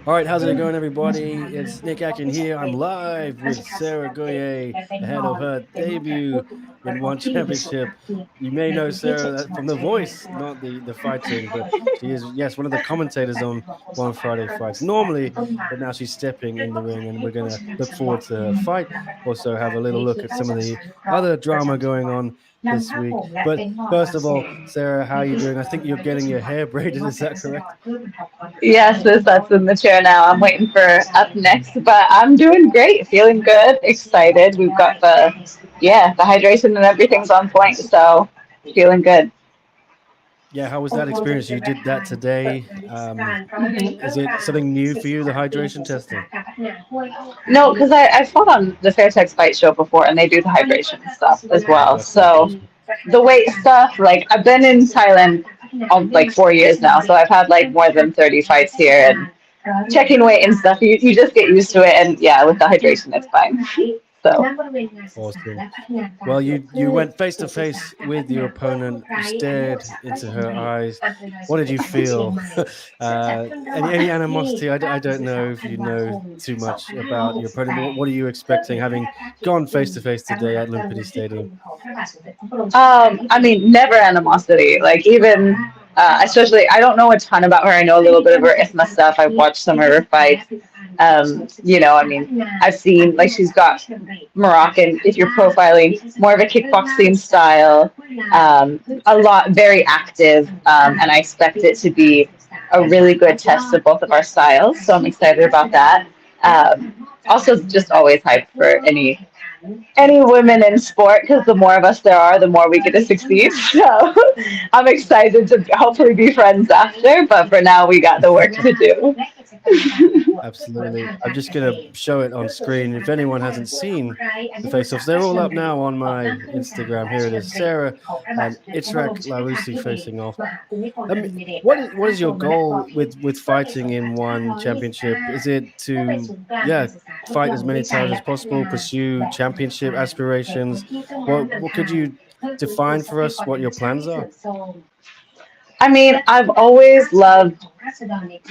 All right, how's it going, everybody? It's Nick Akin here. I'm live with Sarah Gohier ahead of her debut in One Championship. You may know Sarah from the voice, not the fighting, but she is, yes, one of the commentators on One Friday Fights normally, but now she's stepping in the ring, and we're going to look forward to her fight. Also, have a little look at some of the other drama going on this week. But first of all, Sarah, how are you doing? I think you're getting your hair braided. Is that correct? Yes, that's in the chair now. I'm waiting for up next, but I'm doing great, feeling good, excited. We've got the hydration and everything's on point, so feeling good. Yeah, how was that experience? You did that today. Is it something new for you, the hydration testing? No, because I fought on the Fairtex Fight Show before, and they do the hydration stuff as Oh, well. that's So fantastic. the weight stuff, like I've been in Thailand like 4 years now, so I've had like more than 30 fights here, and checking weight and stuff, you just get used to it, and yeah, with the hydration, it's fine. So. Awesome. Well, you went face to face with your opponent. You stared into her eyes. What did you feel? Any animosity? I don't know if you know too much about your opponent, but what are you expecting having gone face to face today at Lumpini Stadium? I mean, never animosity. Like even, especially, I don't know a ton about her. I know a little bit of her ISMA stuff. I've watched some of her fights. I mean, I've seen like she's got Moroccan. If you're profiling, more of a kickboxing style. A lot, very active, and I expect it to be a really good test of both of our styles. So I'm excited about that. Also, just always hyped for any women in sport because the more of us there are, the more we get to succeed. So I'm excited to hopefully be friends after, but for now, we got the work to do. Absolutely. I'm just going to show it on screen. If anyone hasn't seen the face-offs, they're all up now on my Instagram. Here it is. Sarah and Itrak Larusi facing off. What is your goal with fighting in one championship? Is it to, yeah, fight as many times as possible, pursue championship aspirations? What could you define for us what your plans are? I mean, I've always loved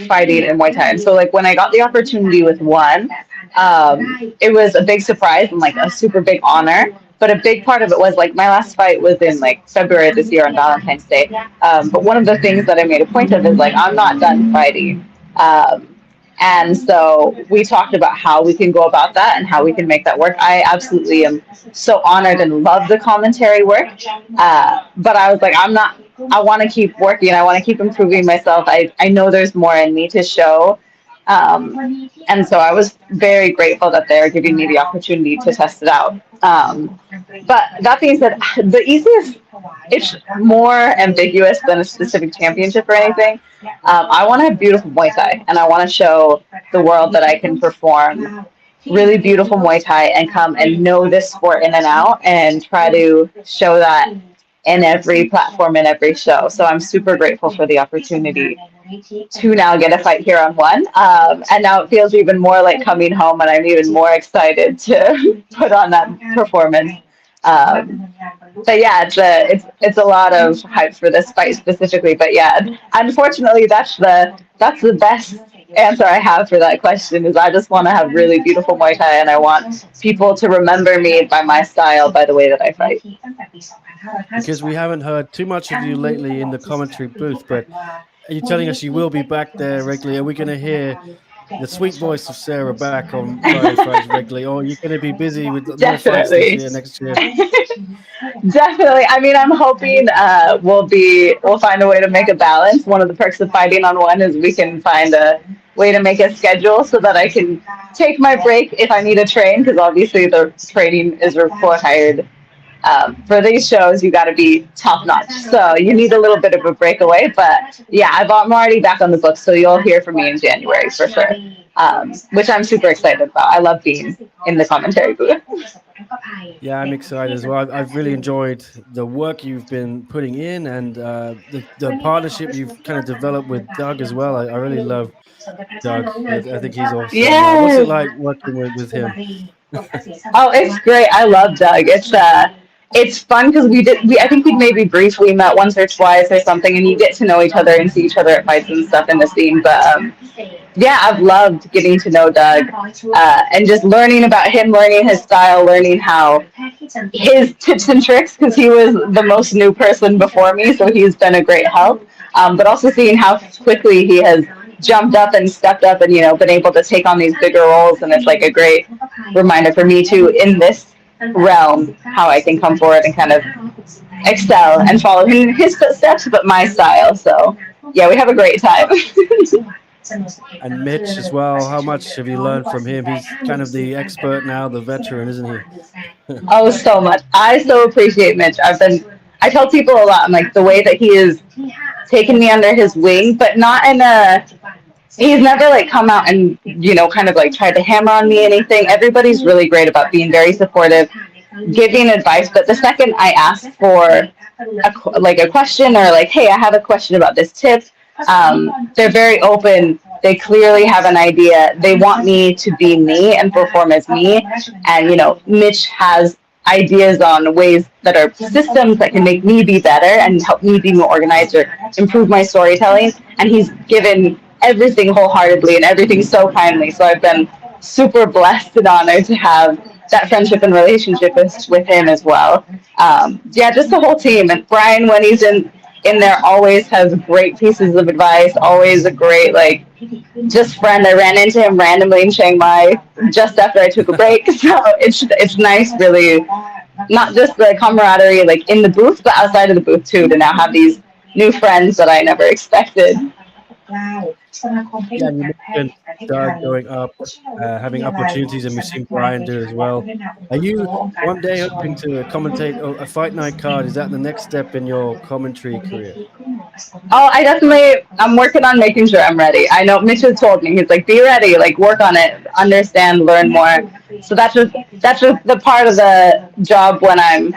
fighting in Muay Thai. And so, like, when I got the opportunity with one, it was a big surprise and, like, a super big honor. But a big part of it was, like, my last fight was in, like, February this year on Valentine's Day. But one of the things that I made a point of is, like, I'm not done fighting. Um, and so we talked about how we can go about that and how we can make that work. I absolutely am so honored and love the commentary work. But I was like, I want to keep working. I want to keep improving myself. I know there's more in me to show. And so I was very grateful that they're giving me the opportunity to test it out. But that being said, the easiest, it's more ambiguous than a specific championship or anything. I want to have beautiful Muay Thai, and I want to show the world that I can perform really beautiful Muay Thai and come and know this sport in and out and try to show that in every platform in every show. So I'm super grateful for the opportunity to now get a fight here on one. And now it feels even more like coming home, and I'm even more excited to put on that performance. But yeah, it's a lot of hype for this fight specifically. But yeah, unfortunately, that's the best answer I have for that question. Is I just want to have really beautiful Muay Thai, and I want people to remember me by my style, by the way that I fight. Because we haven't heard too much of you lately in the commentary booth, but are you telling us you will be back there regularly? Are we going to hear the sweet voice of Sarah back on Friday Fights regularly, or are you going to be busy with more fights this Definitely. year, next year? Definitely. I mean, I'm hoping we'll find a way to make a balance. One of the perks of fighting on one is we can find a way to make a schedule so that I can take my break if I need to train, because obviously the training is required. For these shows, you got to be top notch. So you need a little bit of a breakaway. But yeah, I'm already back on the books, so you'll hear from me in January for sure, which I'm super excited about. I love being in the commentary booth. Yeah, I'm excited as well. I've really enjoyed the work you've been putting in, and the partnership you've kind of developed with Doug as well. I really love Doug. I think he's awesome. What's it Yes. like working with him? Oh, it's great. I love Doug. it's fun because I think we maybe briefly met once or twice or something, and you get to know each other and see each other at fights and stuff in the scene. But yeah, I've loved getting to know Doug, and just learning about him, learning his style, learning how his tips and tricks, because he was the most new person before me, so he's been a great help. But also seeing how quickly he has jumped up and stepped up and been able to take on these bigger roles, and it's like a great reminder for me too in this realm how I can come forward and kind of excel and follow in his footsteps, but my style. So yeah, we have a great time. And Mitch as well. How much have you learned from him? He's kind of the expert now, the veteran, isn't he? Oh, so much. I so appreciate Mitch. I tell people a lot, I'm like, the way that he has taken me under his wing, but not in a, he's never like come out and, kind of like tried to hammer on me anything. Everybody's really great about being very supportive, giving advice. But the second I ask for a question or like, hey, I have a question about this tip, they're very open. They clearly have an idea. They want me to be me and perform as me. And, Mitch has ideas on ways that are systems that can make me be better and help me be more organized or improve my storytelling. And he's given everything wholeheartedly and everything so kindly. So I've been super blessed and honored to have that friendship and relationship with him as well. Yeah, just the whole team. And Brian, when he's in there, always has great pieces of advice, always a great, like, just friend. I ran into him randomly in Chiang Mai just after I took a break. So it's nice, really, not just the camaraderie, like, in the booth, but outside of the booth, too, to now have these new friends that I never expected. Yeah, and you mentioned Doug going up, having opportunities, and we've seen Brian do as well. Are you one day hoping to commentate a fight night card? Is that the next step in your commentary career? Oh, I'm working on making sure I'm ready. I know Mitch has told me, he's like, be ready, like, work on it, understand, learn more. So that's just the part of the job when I'm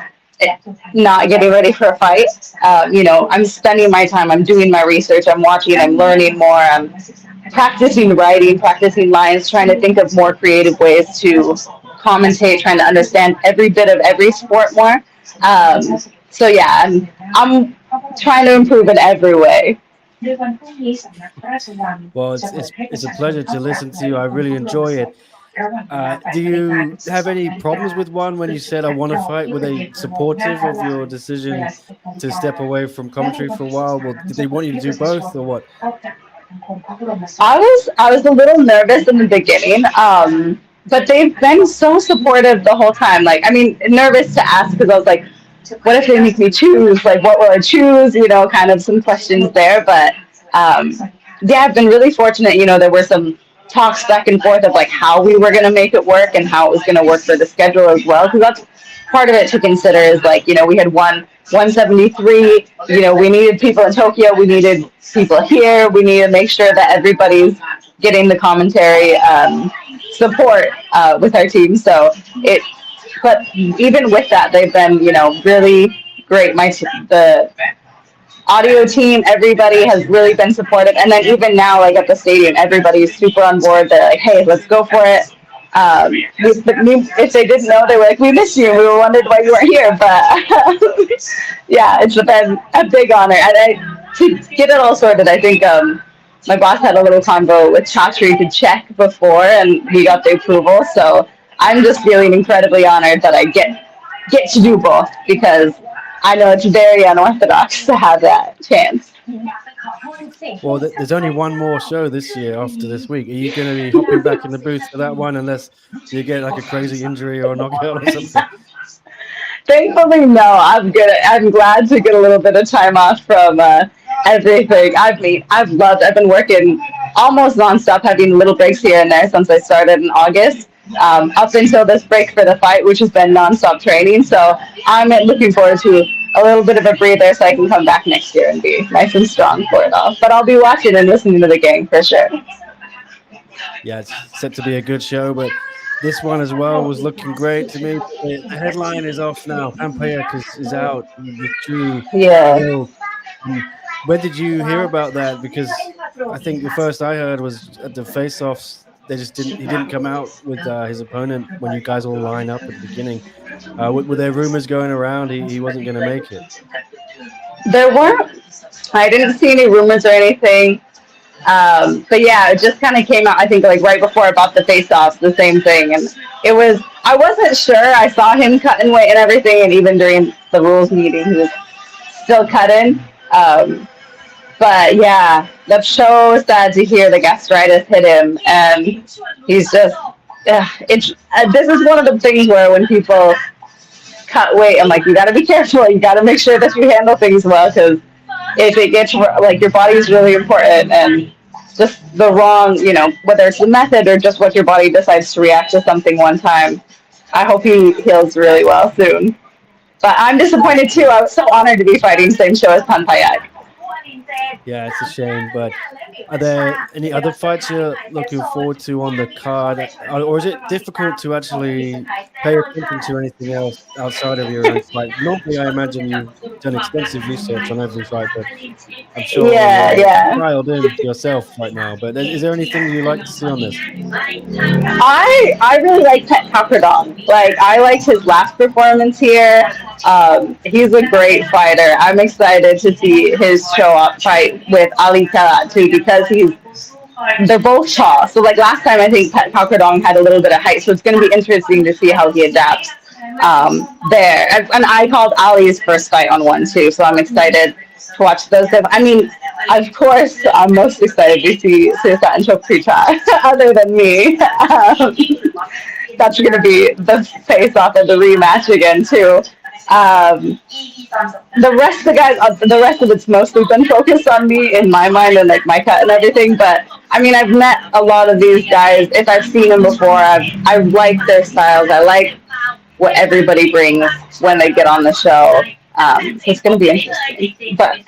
not getting ready for a fight. I'm spending my time, I'm doing my research, I'm watching, I'm learning more, I'm practicing writing, practicing lines, trying to think of more creative ways to commentate, trying to understand every bit of every sport more. Um, so yeah, I'm trying to improve in every way. Well, it's a pleasure to listen to you. I really enjoy it. Do you have any problems with one when you said I want to fight? Were they supportive of your decision to step away from commentary for a while? Well, did they want you to do both or what? I was a little nervous in the beginning, but they've been so supportive the whole time. Like, I mean, nervous to ask because I was like, what if they make me choose? Like, what will I choose? Kind of some questions there. But um, yeah, I've been really fortunate. There were some talks back and forth of like how we were going to make it work and how it was going to work for the schedule as well. Because that's part of it to consider is like, we had 173, we needed people in Tokyo, we needed people here, we need to make sure that everybody's getting the commentary support with our team. So but even with that, they've been, really great. The audio team, everybody has really been supportive. And then even now, like at the stadium, everybody's super on board. They're like, hey, let's go for it. If they didn't know, they were like, we miss you. We were wondering why you weren't here. But yeah, it's been a big honor. And to get it all sorted, I think my boss had a little convo with Chatri to check before, and we got the approval. So I'm just feeling incredibly honored that I get to do both because I know it's very unorthodox to have that chance. Well, there's only one more show this year after this week. Are you going to be hopping back in the booth for that one unless you get like a crazy injury or a knockout or something? Thankfully, no. I'm good. I'm glad to get a little bit of time off from everything. I've been working almost nonstop, having little breaks here and there since I started in August. Up until this break for the fight, which has been nonstop training. So I'm looking forward to a little bit of a breather so I can come back next year and be nice and strong for it all. But I'll be watching and listening to the gang for sure. Yeah, it's set to be a good show, but this one as well was looking great to me. The headline is off now. Panpayak is out. He withdrew. Yeah. When did you hear about that? Because I think the first I heard was at the face-offs. He didn't come out with his opponent when you guys all line up at the beginning. Were there rumors going around he wasn't going to make it? There weren't. I didn't see any rumors or anything. But yeah, it just kind of came out. I think like right before I bought the face-offs, the same thing, and it was. I wasn't sure. I saw him cutting weight and everything, and even during the rules meeting, he was still cutting. Um, but yeah, that's so sad to hear the gastritis hit him, and he's just. This is one of the things where when people cut weight, I'm like, you got to be careful. You got to make sure that you handle things well, because if it gets like your body is really important, and just the wrong, whether it's the method or just what your body decides to react to something one time. I hope he heals really well soon. But I'm disappointed too. I was so honored to be fighting same show as Panpayak. Yeah, it's a shame. But are there any other fights you're looking forward to on the card, or is it difficult to actually pay attention to anything else outside of your own fight? Normally, I imagine you've done extensive research on every fight, but I'm sure Yeah, you're yeah. dialed in yourself right now. But is there anything you like to see on this? I really like Pet Capradon. Like I liked his last performance here. He's a great fighter. I'm excited to see his show up fight with Ali Talat too, because they're both tall. So like last time, I think Pet Capradon had a little bit of height, so it's going to be interesting to see how he adapts there. And I called Ali's first fight on one too, so I'm excited to watch those. I mean, of course, I'm most excited to see Susa and Chokrita, other than me. That's going to be the face-off of the rematch again, too. The rest of the guys, the rest of it's mostly been focused on me in my mind and like my cut and everything. But I mean, I've met a lot of these guys. If I've seen them before, I like their styles. I like what everybody brings when they get on the show. So it's going to be interesting. But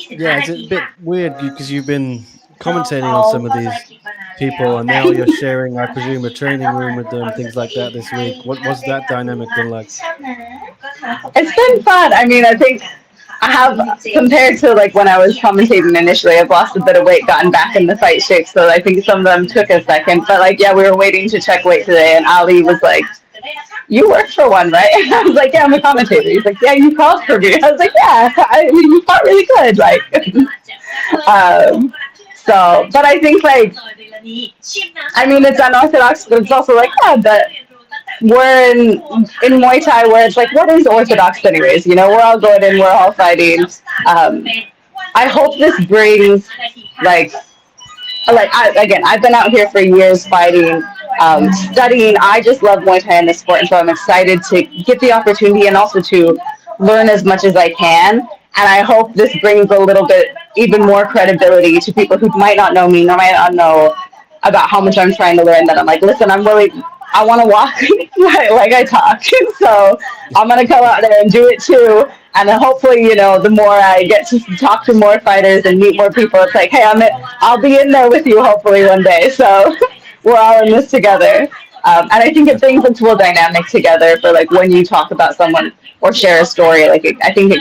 Yeah, it's a bit weird because you've been commentating on some of these people, and now you're sharing, I presume, a training room with them, things like that this week. What's that dynamic been like? It's been fun. I mean, I think I have, compared to like when I was commentating initially, I've lost a bit of weight, gotten back in the fight shape. So I think some of them took a second. But like, yeah, we were waiting to check weight today, and Ali was like, "You worked for one, right?" I was like, "Yeah, I'm a commentator." He's like, "Yeah, you called for me." I was like, "Yeah, you fought really good." Like, but I think like, I mean, it's unorthodox, but it's also like, yeah, that we're in Muay Thai where it's like, what is orthodox anyways? We're all going in, we're all fighting. I hope this brings I've been out here for years fighting, studying. I just love Muay Thai and the sport, and so I'm excited to get the opportunity and also to learn as much as I can. And I hope this brings a little bit, even more credibility to people who might not know me, might not know about how much I'm trying to learn. That I'm like, listen, I want to walk like I talk. So I'm going to come out there and do it too. And then hopefully, the more I get to talk to more fighters and meet more people, it's like, hey, I'll be in there with you hopefully one day. So we're all in this together. And I think it brings a cool dynamic together for like when you talk about someone or share a story. Like I think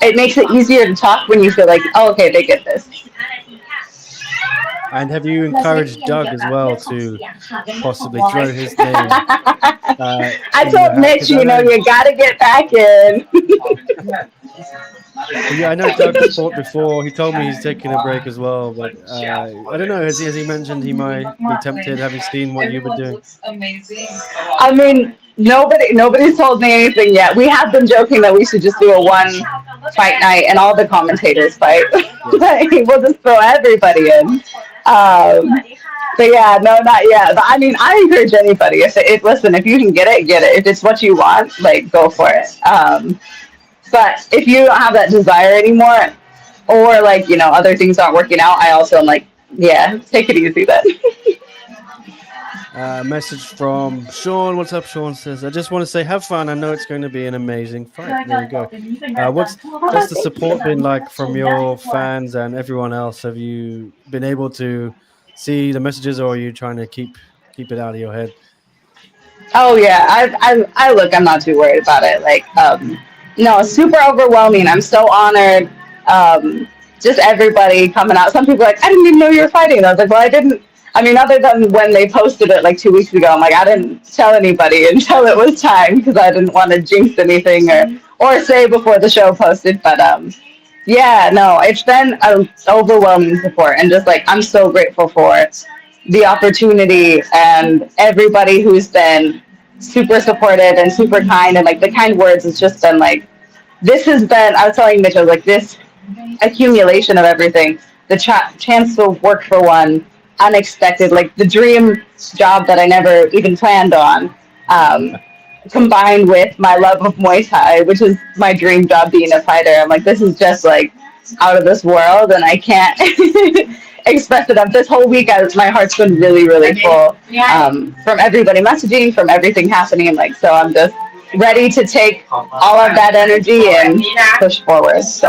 it makes it easier to talk when you feel like, oh, okay, they get this. And have you encouraged Doug as well to possibly throw his name? I told Mitch, you got to get back in. Yeah, I know Doug's fought before. He told me he's taking a break as well, but I don't know. Has he mentioned he might be tempted? Have you seen what you've been doing? I mean, nobody's told me anything yet. We have been joking that we should just do a one fight night and all the commentators fight. Like, we'll just throw everybody in. But yeah, no, not yet. But I mean, I encourage anybody. Listen, if you can get it, get it. If it's what you want, like, go for it. But if you don't have that desire anymore, or like, other things aren't working out, I also am like, yeah, take it easy then. Message from Sean. What's up, Sean? Says, I just want to say, have fun. I know it's going to be an amazing fight. There you go. What's the support been like from your fans and everyone else? Have you been able to see the messages, or are you trying to keep it out of your head? Oh yeah, I'm not too worried about it. Like, no, super overwhelming. I'm so honored. Just everybody coming out. Some people are like, I didn't even know you were fighting. I was like, well, I didn't I mean, other than when they posted it like 2 weeks ago, I'm like, I didn't tell anybody until it was time because I didn't want to jinx anything or say before the show posted. But yeah, no, it's been an overwhelming support, and just like I'm so grateful for the opportunity and everybody who's been super supportive and super kind, and like the kind words. It's just been like this has been. I was telling Mitch, I was like this accumulation of everything. The chance to work for one, unexpected, like the dream job that I never even planned on. Um, Combined with my love of Muay Thai, which is my dream job being a fighter. I'm like, this is just like out of this world, and I can't express it up. This whole week, my heart's been really, really full from everybody messaging, from everything happening. Like, so I'm just ready to take all of that energy and push forward. So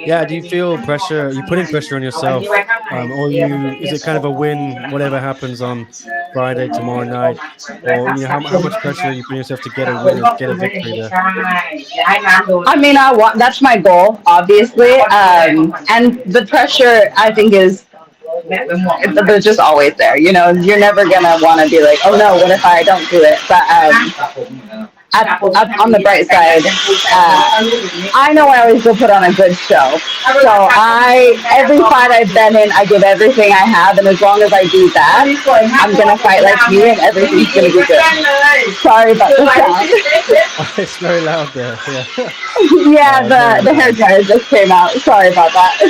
Yeah, do you feel pressure? You putting pressure on yourself, or you is it kind of a win, whatever happens on Friday, tomorrow night, or how much pressure are you putting yourself to get a win or get a victory there? I mean, I want that's my goal, obviously, and the pressure I think is they're just always there. You know, you're never gonna want to be like, oh no, what if I don't do it? But on the bright side, I know I always will put on a good show. So every fight I've been in, I give everything I have, and as long as I do that, I'm gonna fight like you, and everything's gonna be good. Sorry about the sound. It's very loud there. Yeah. Yeah, the hair dryer just came out. Sorry about that.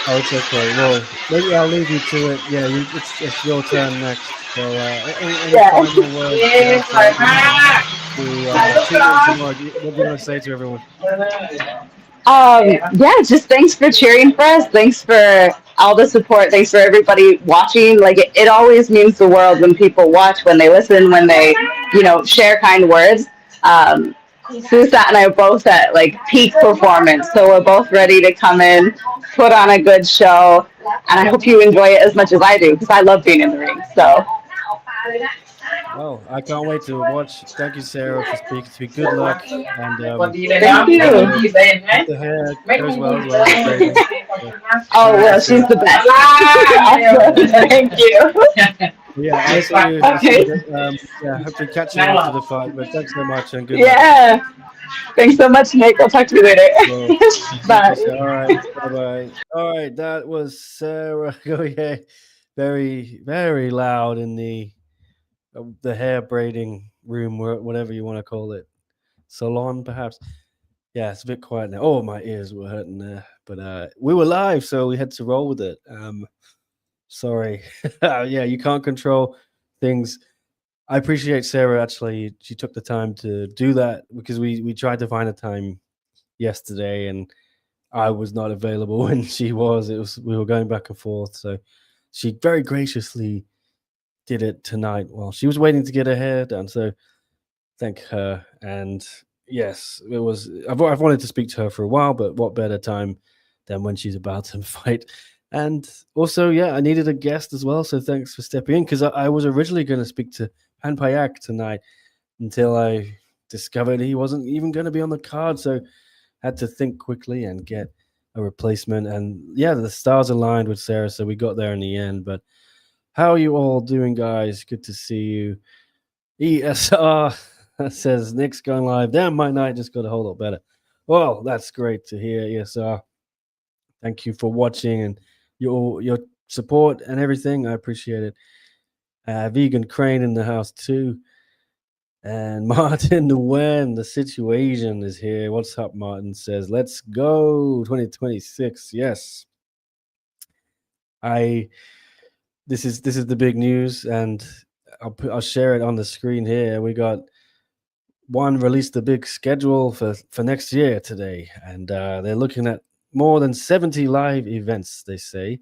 Oh, it's okay. Well, maybe I'll leave you to it. Yeah, it's your turn next. So, any final words what do you want to say to everyone? Yeah, just thanks for cheering for us. Thanks for all the support. Thanks for everybody watching. Like it always means the world when people watch, when they listen, when they, share kind words. Susat and I are both at like peak performance, so we're both ready to come in, put on a good show, and I hope you enjoy it as much as I do because I love being in the ring. So. Oh, I can't wait to watch. Thank you, Sarah, for speaking to me. Good luck, and Thank you. the hair goes well as well. Oh well, she's the best. Awesome. Thank you. Yeah, I'll see you. Hopefully catch you after the fight. But thanks so much and good luck. Yeah. Thanks so much, Nick. I'll talk to you later. Well, Bye. all right. Bye-bye. All right. That was Sarah Gohier. Very, very loud in the hair braiding room, whatever you want to call it. Salon, perhaps. Yeah, it's a bit quiet now. Oh, my ears were hurting there. But we were live, so we had to roll with it. Sorry. Yeah, you can't control things. I appreciate Sarah, actually. She took the time to do that because we tried to find a time yesterday and I was not available when she was. We were going back and forth. So she very graciously did it tonight while she was waiting to get her hair done. So thank her. And yes, it was. I've wanted to speak to her for a while, but what better time than when she's about to fight? And also, yeah, I needed a guest as well. So thanks for stepping in because I was originally going to speak to Panpayak tonight until I discovered he wasn't even going to be on the card. So had to think quickly and get a replacement. And yeah, the stars aligned with Sarah, so we got there in the end. But how are you all doing, guys? Good to see you. ESR says Nick's going live. Damn, my night just got a whole lot better. Well, that's great to hear, ESR. Thank you for watching and your support and everything. I appreciate it. Vegan Crane in the house too. And Martin Nguyen, the situation is here. What's up, Martin? Says, let's go 2026. Yes. This is the big news, and I'll share it on the screen here. We got one released the big schedule for next year today, and they're looking at more than 70 live events, they say.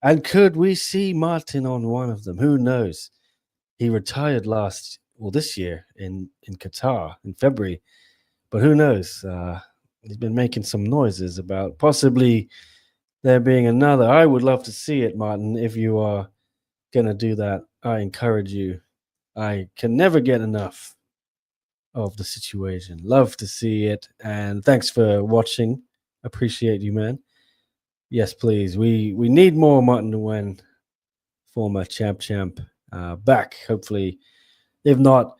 And could we see Martin on one of them? Who knows? He retired this year in Qatar in February, but who knows? He's been making some noises about possibly there being another. I would love to see it, Martin. If you are gonna do that, I encourage you. I can never get enough of the situation. Love to see it, and thanks for watching. Appreciate you, man. Yes, please. We need more Martin Nguyen, former champ, back. Hopefully, if not,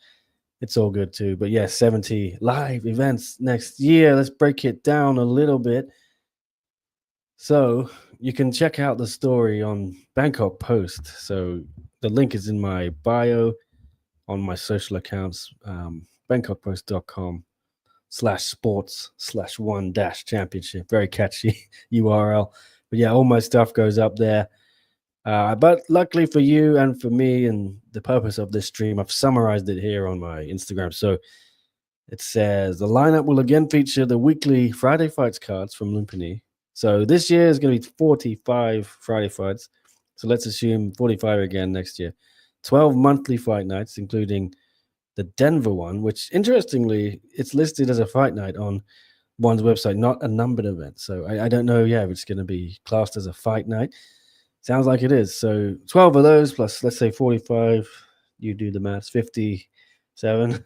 it's all good too. But yes, 70 live events next year. Let's break it down a little bit. So you can check out the story on Bangkok Post. So the link is in my bio on my social accounts, bangkokpost.com/sports/one-championship. Very catchy URL. But yeah, all my stuff goes up there. But luckily for you and for me and the purpose of this stream, I've summarized it here on my Instagram. So it says the lineup will again feature the weekly Friday fights cards from Lumpini. So this year is going to be 45 Friday fights. So let's assume 45 again next year. 12 monthly fight nights, including the Denver one, which interestingly, it's listed as a fight night on one's website, not a numbered event. So I don't know, if it's going to be classed as a fight night. Sounds like it is. So 12 of those plus, let's say 45, you do the maths, 57.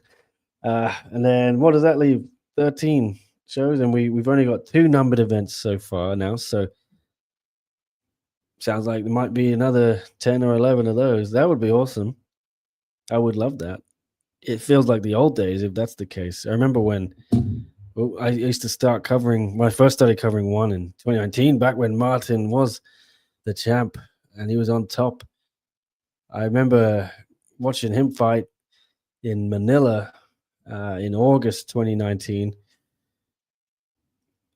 And then what does that leave? 13 shows, and we've only got 2 numbered events so far now. So sounds like there might be another 10 or 11 of those. That would be awesome. I would love that. It feels like the old days if that's the case. I remember when I used to start covering, when I first started covering one in 2019, back when Martin was the champ and he was on top. I remember watching him fight in Manila in August 2019.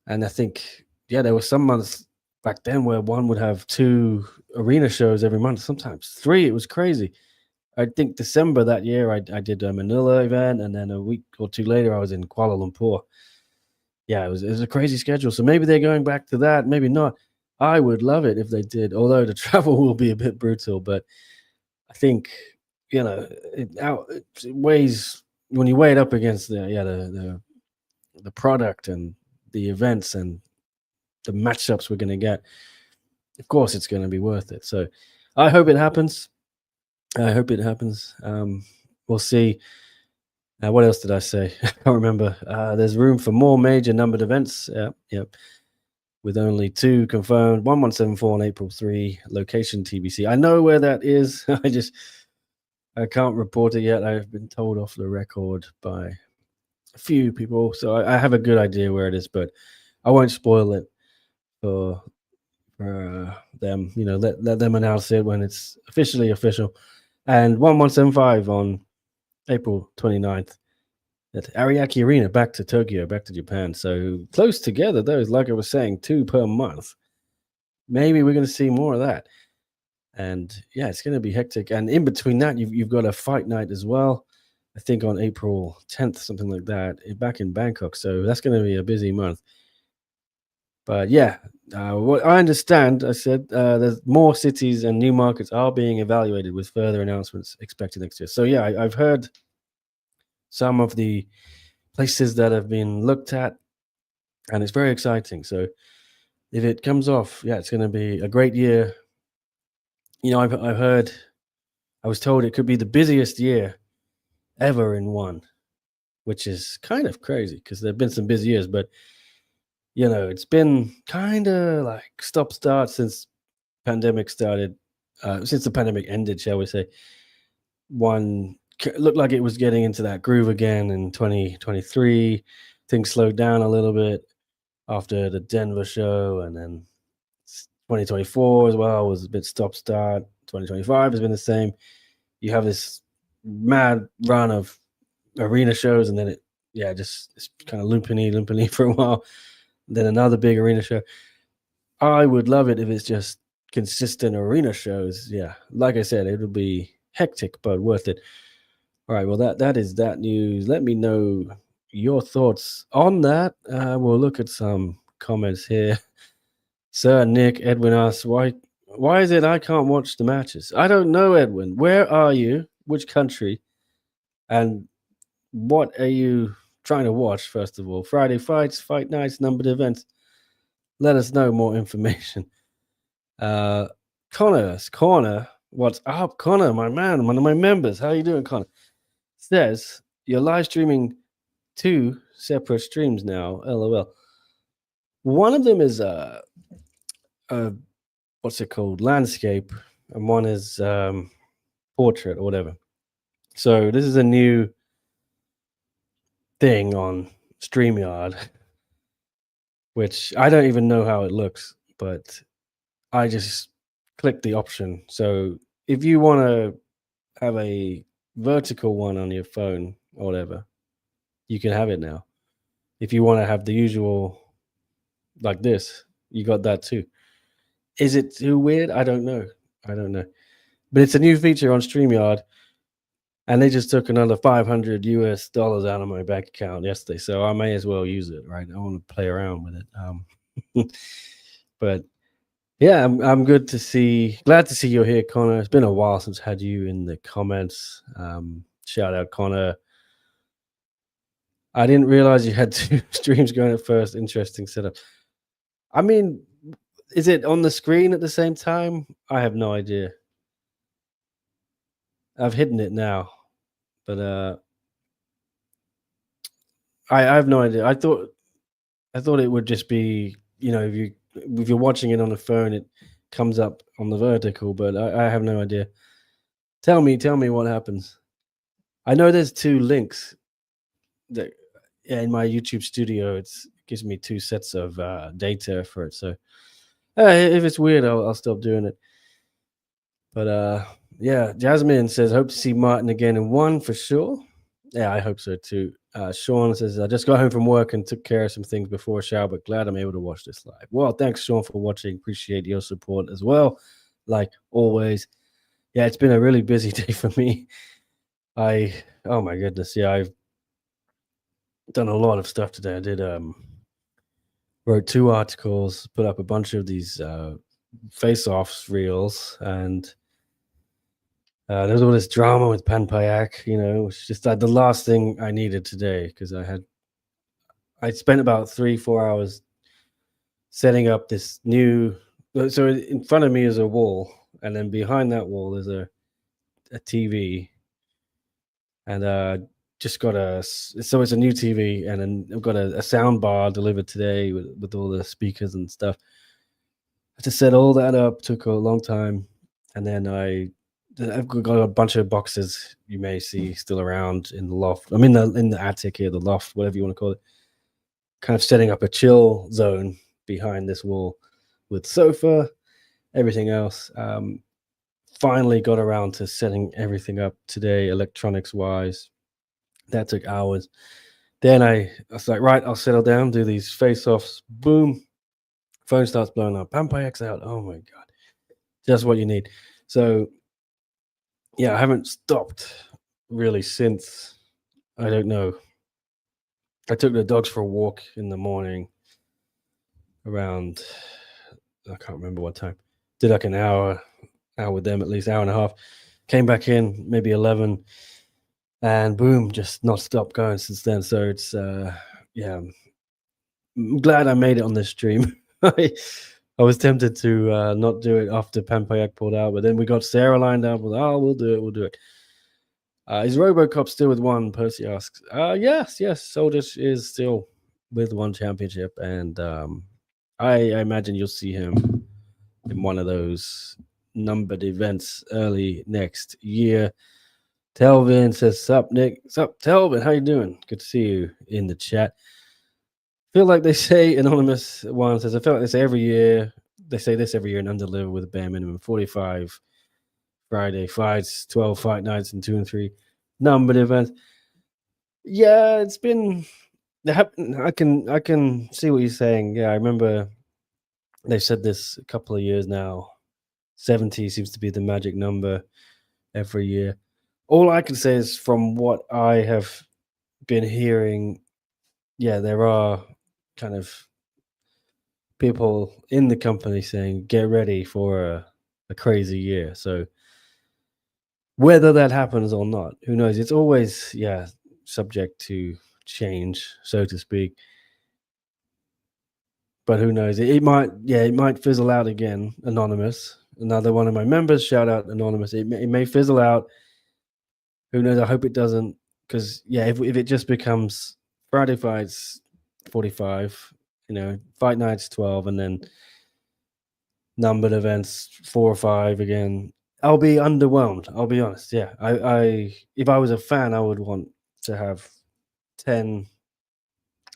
And I think, there were some months back then where one would have 2 arena shows every month, sometimes 3. It was crazy. I think December that year, I did a Manila event, and then a week or 2 later, I was in Kuala Lumpur. Yeah, it was a crazy schedule. So maybe they're going back to that, maybe not. I would love it if they did, although the travel will be a bit brutal. But I think, it weighs when you weigh it up against the product and the events and the matchups we're going to get. Of course, it's going to be worth it. So I hope it happens. We'll see. What else did I say? I can't remember. There's room for more major numbered events. Yep. With only 2 confirmed. 1174 on April 3. Location TBC. I know where that is. I can't report it yet. I've been told off the record by a few people, so I have a good idea where it is, but I won't spoil it for them. Let them announce it when it's officially official. And 1175 on April 29th at Ariake Arena, back to Tokyo, back to Japan. So close together, those, like I was saying, 2 per month. Maybe we're going to see more of that. And yeah, it's going to be hectic. And in between that, you've got a fight night as well. I think on April 10th, something like that, back in Bangkok. So that's going to be a busy month. But yeah, what I understand, I said there's more cities and new markets are being evaluated with further announcements expected next year. So yeah, I've heard some of the places that have been looked at, and it's very exciting. So if it comes off, it's going to be a great year. I've heard, I was told it could be the busiest year ever in one, which is kind of crazy because there have been some busy years, but it's been kind of like stop-start since pandemic started, since the pandemic ended, shall we say. One looked like it was getting into that groove again in 2023. Things slowed down a little bit after the Denver show, and then 2024 as well was a bit stop-start. 2025 has been the same. You have this mad run of arena shows, and then it's kind of looping for a while. Then another big arena show. I would love it if it's just consistent arena shows. Yeah, like I said, it'll be hectic, but worth it. All right, well, that is that news. Let me know your thoughts on that. We'll look at some comments here. Sir Nick Edwin asks, why is it I can't watch the matches? I don't know, Edwin. Where are you? Which country? And what are you trying to watch, first of all? Friday fights, fight nights, numbered events? Let us know more information. Connor, what's up? Connor, my man, one of my members. How you doing, Connor? Says you're live streaming 2 separate streams now. LOL. One of them is what's it called, landscape, and one is portrait or whatever. So this is a new thing on StreamYard, which I don't even know how it looks, but I just click the option. So if you want to have a vertical one on your phone or whatever, you can have it now. If you want to have the usual like this, you got that too. Is it too weird? I don't know. But it's a new feature on StreamYard, and they just took another $500 out of my bank account yesterday, so I may as well use it, right? I want to play around with it. But yeah, I'm glad to see you're here, Connor. It's been a while since I had you in the comments. Shout out, Connor. I didn't realize you had 2 streams going at first. Interesting setup. I mean, is it on the screen at the same time? I have no idea. I've hidden it now, but I have no idea. I thought it would just be, if you're watching it on the phone, it comes up on the vertical, but I have no idea. Tell me what happens. I know there's 2 links that in my YouTube studio. It gives me 2 sets of data for it. So if it's weird, I'll stop doing it. But yeah, Jasmine says, hope to see Martin again in 1 for sure. Yeah, I hope so too. Sean says, I just got home from work and took care of some things before a shower, but glad I'm able to watch this live. Well, thanks, Sean, for watching. Appreciate your support as well, like always. Yeah, it's been a really busy day for me. Oh my goodness, yeah, I've done a lot of stuff today. I did wrote 2 articles, put up a bunch of these face-offs reels, and there's all this drama with Panpayak, it's just like the last thing I needed today, because I spent about 3-4 hours setting up this new. So in front of me is a wall, and then behind that wall is a TV, and just got so it's a new TV, and then I've got a sound bar delivered today with all the speakers and stuff. I just set all that up, took a long time, and then I've got a bunch of boxes you may see still around in the loft. I'm in the attic here, the loft, whatever you want to call it. Kind of setting up a chill zone behind this wall with sofa, everything else. Finally got around to setting everything up today, electronics wise. That took hours. Then I was like, right, I'll settle down, do these face-offs. Boom, phone starts blowing up. Panpayak's out. Oh my god, just what you need. So yeah, I haven't stopped really since, I don't know. I took the dogs for a walk in the morning around, I can't remember what time. Did like an hour with them, at least hour and a half. Came back in maybe 11, and boom, just not stopped going since then. So it's yeah, I'm glad I made it on this stream. I was tempted to not do it after Panpayak pulled out, but then we got Sarah lined up with, we'll do it. Is RoboCop still with 1? Percy asks. Yes. Soldiers is still with 1 championship, and I imagine you'll see him in one of those numbered events early next year. Telvin says, sup, Nick? Sup, Telvin? How you doing? Good to see you in the chat. Feel like they say, Anonymous One says, I feel like they say every year, they say this every year and undeliver with a bare minimum 45 Friday fights, 12 fight nights, and 2 and 3 numbered events. Yeah, it's been. I can see what you're saying. Yeah, I remember they've said this a couple of years now. 70 seems to be the magic number every year. All I can say is from what I have been hearing, yeah, there are kind of people in the company saying, get ready for a crazy year. So whether that happens or not, who knows? It's always, subject to change, so to speak. But who knows? It might fizzle out again. Anonymous, another one of my members. Shout out Anonymous. It may fizzle out. Who knows? I hope it doesn't. Because if it just becomes Friday fights 45, fight nights 12, and then numbered events, 4 or 5 again, I'll be underwhelmed. I'll be honest. Yeah, I if I was a fan, I would want to have 10.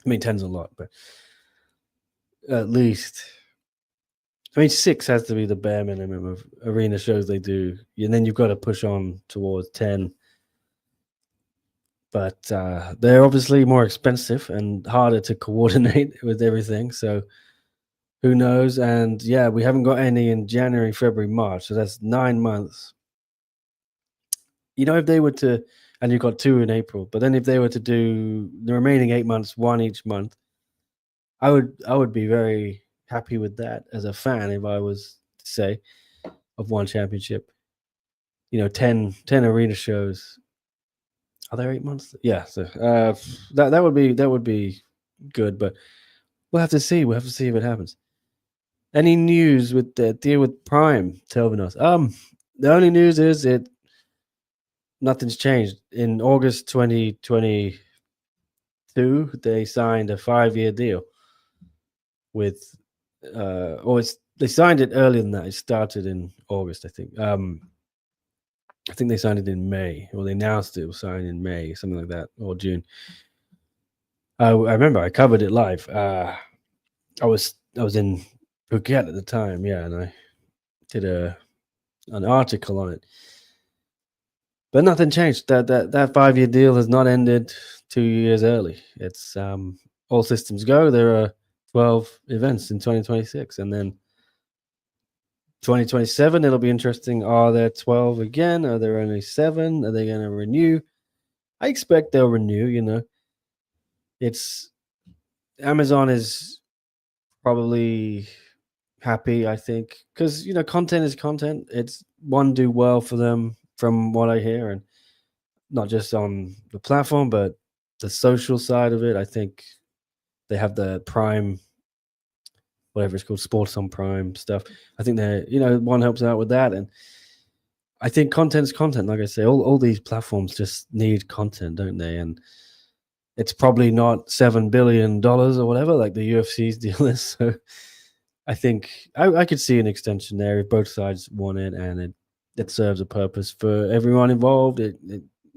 I mean, 10's a lot, but at least. I mean, 6 has to be the bare minimum of arena shows they do, and then you've got to push on towards 10. But they're obviously more expensive and harder to coordinate with everything. So who knows? And yeah, we haven't got any in January, February, March. So that's 9 months. If they were to, and you've got 2 in April, but then if they were to do the remaining 8 months, 1 each month, I would be very happy with that as a fan if I was to say of one championship. 10 arena shows. Are there 8 months? Yeah. So that would be good, but we'll have to see. We'll have to see if it happens. Any news with the deal with Prime, Telvinos? The only news is nothing's changed. In August 2022, they signed a 5-year deal with, they signed it earlier than that. It started in August, I think. I think they signed it in May, or they announced it was signed in May, something like that, or June. I remember I covered it live. I was in Phuket at the time, yeah, and I did an article on it. But nothing changed. That 5-year deal has not ended 2 years early. It's all systems go. There are 12 events in 2026, and then 2027, it'll be interesting. Are there 12 again? Are there only 7? Are they going to renew? I expect they'll renew. It's Amazon is probably happy, I think, because content is content. It's one do well for them from what I hear, and not just on the platform, but the social side of it. I think they have the Prime, whatever it's called, Sports on Prime stuff. I think one helps out with that, and I think content's content. Like I say, all these platforms just need content, don't they? And it's probably not $7 billion or whatever like the UFC's deal is. So I think I could see an extension there if both sides want it, and it serves a purpose for everyone involved. It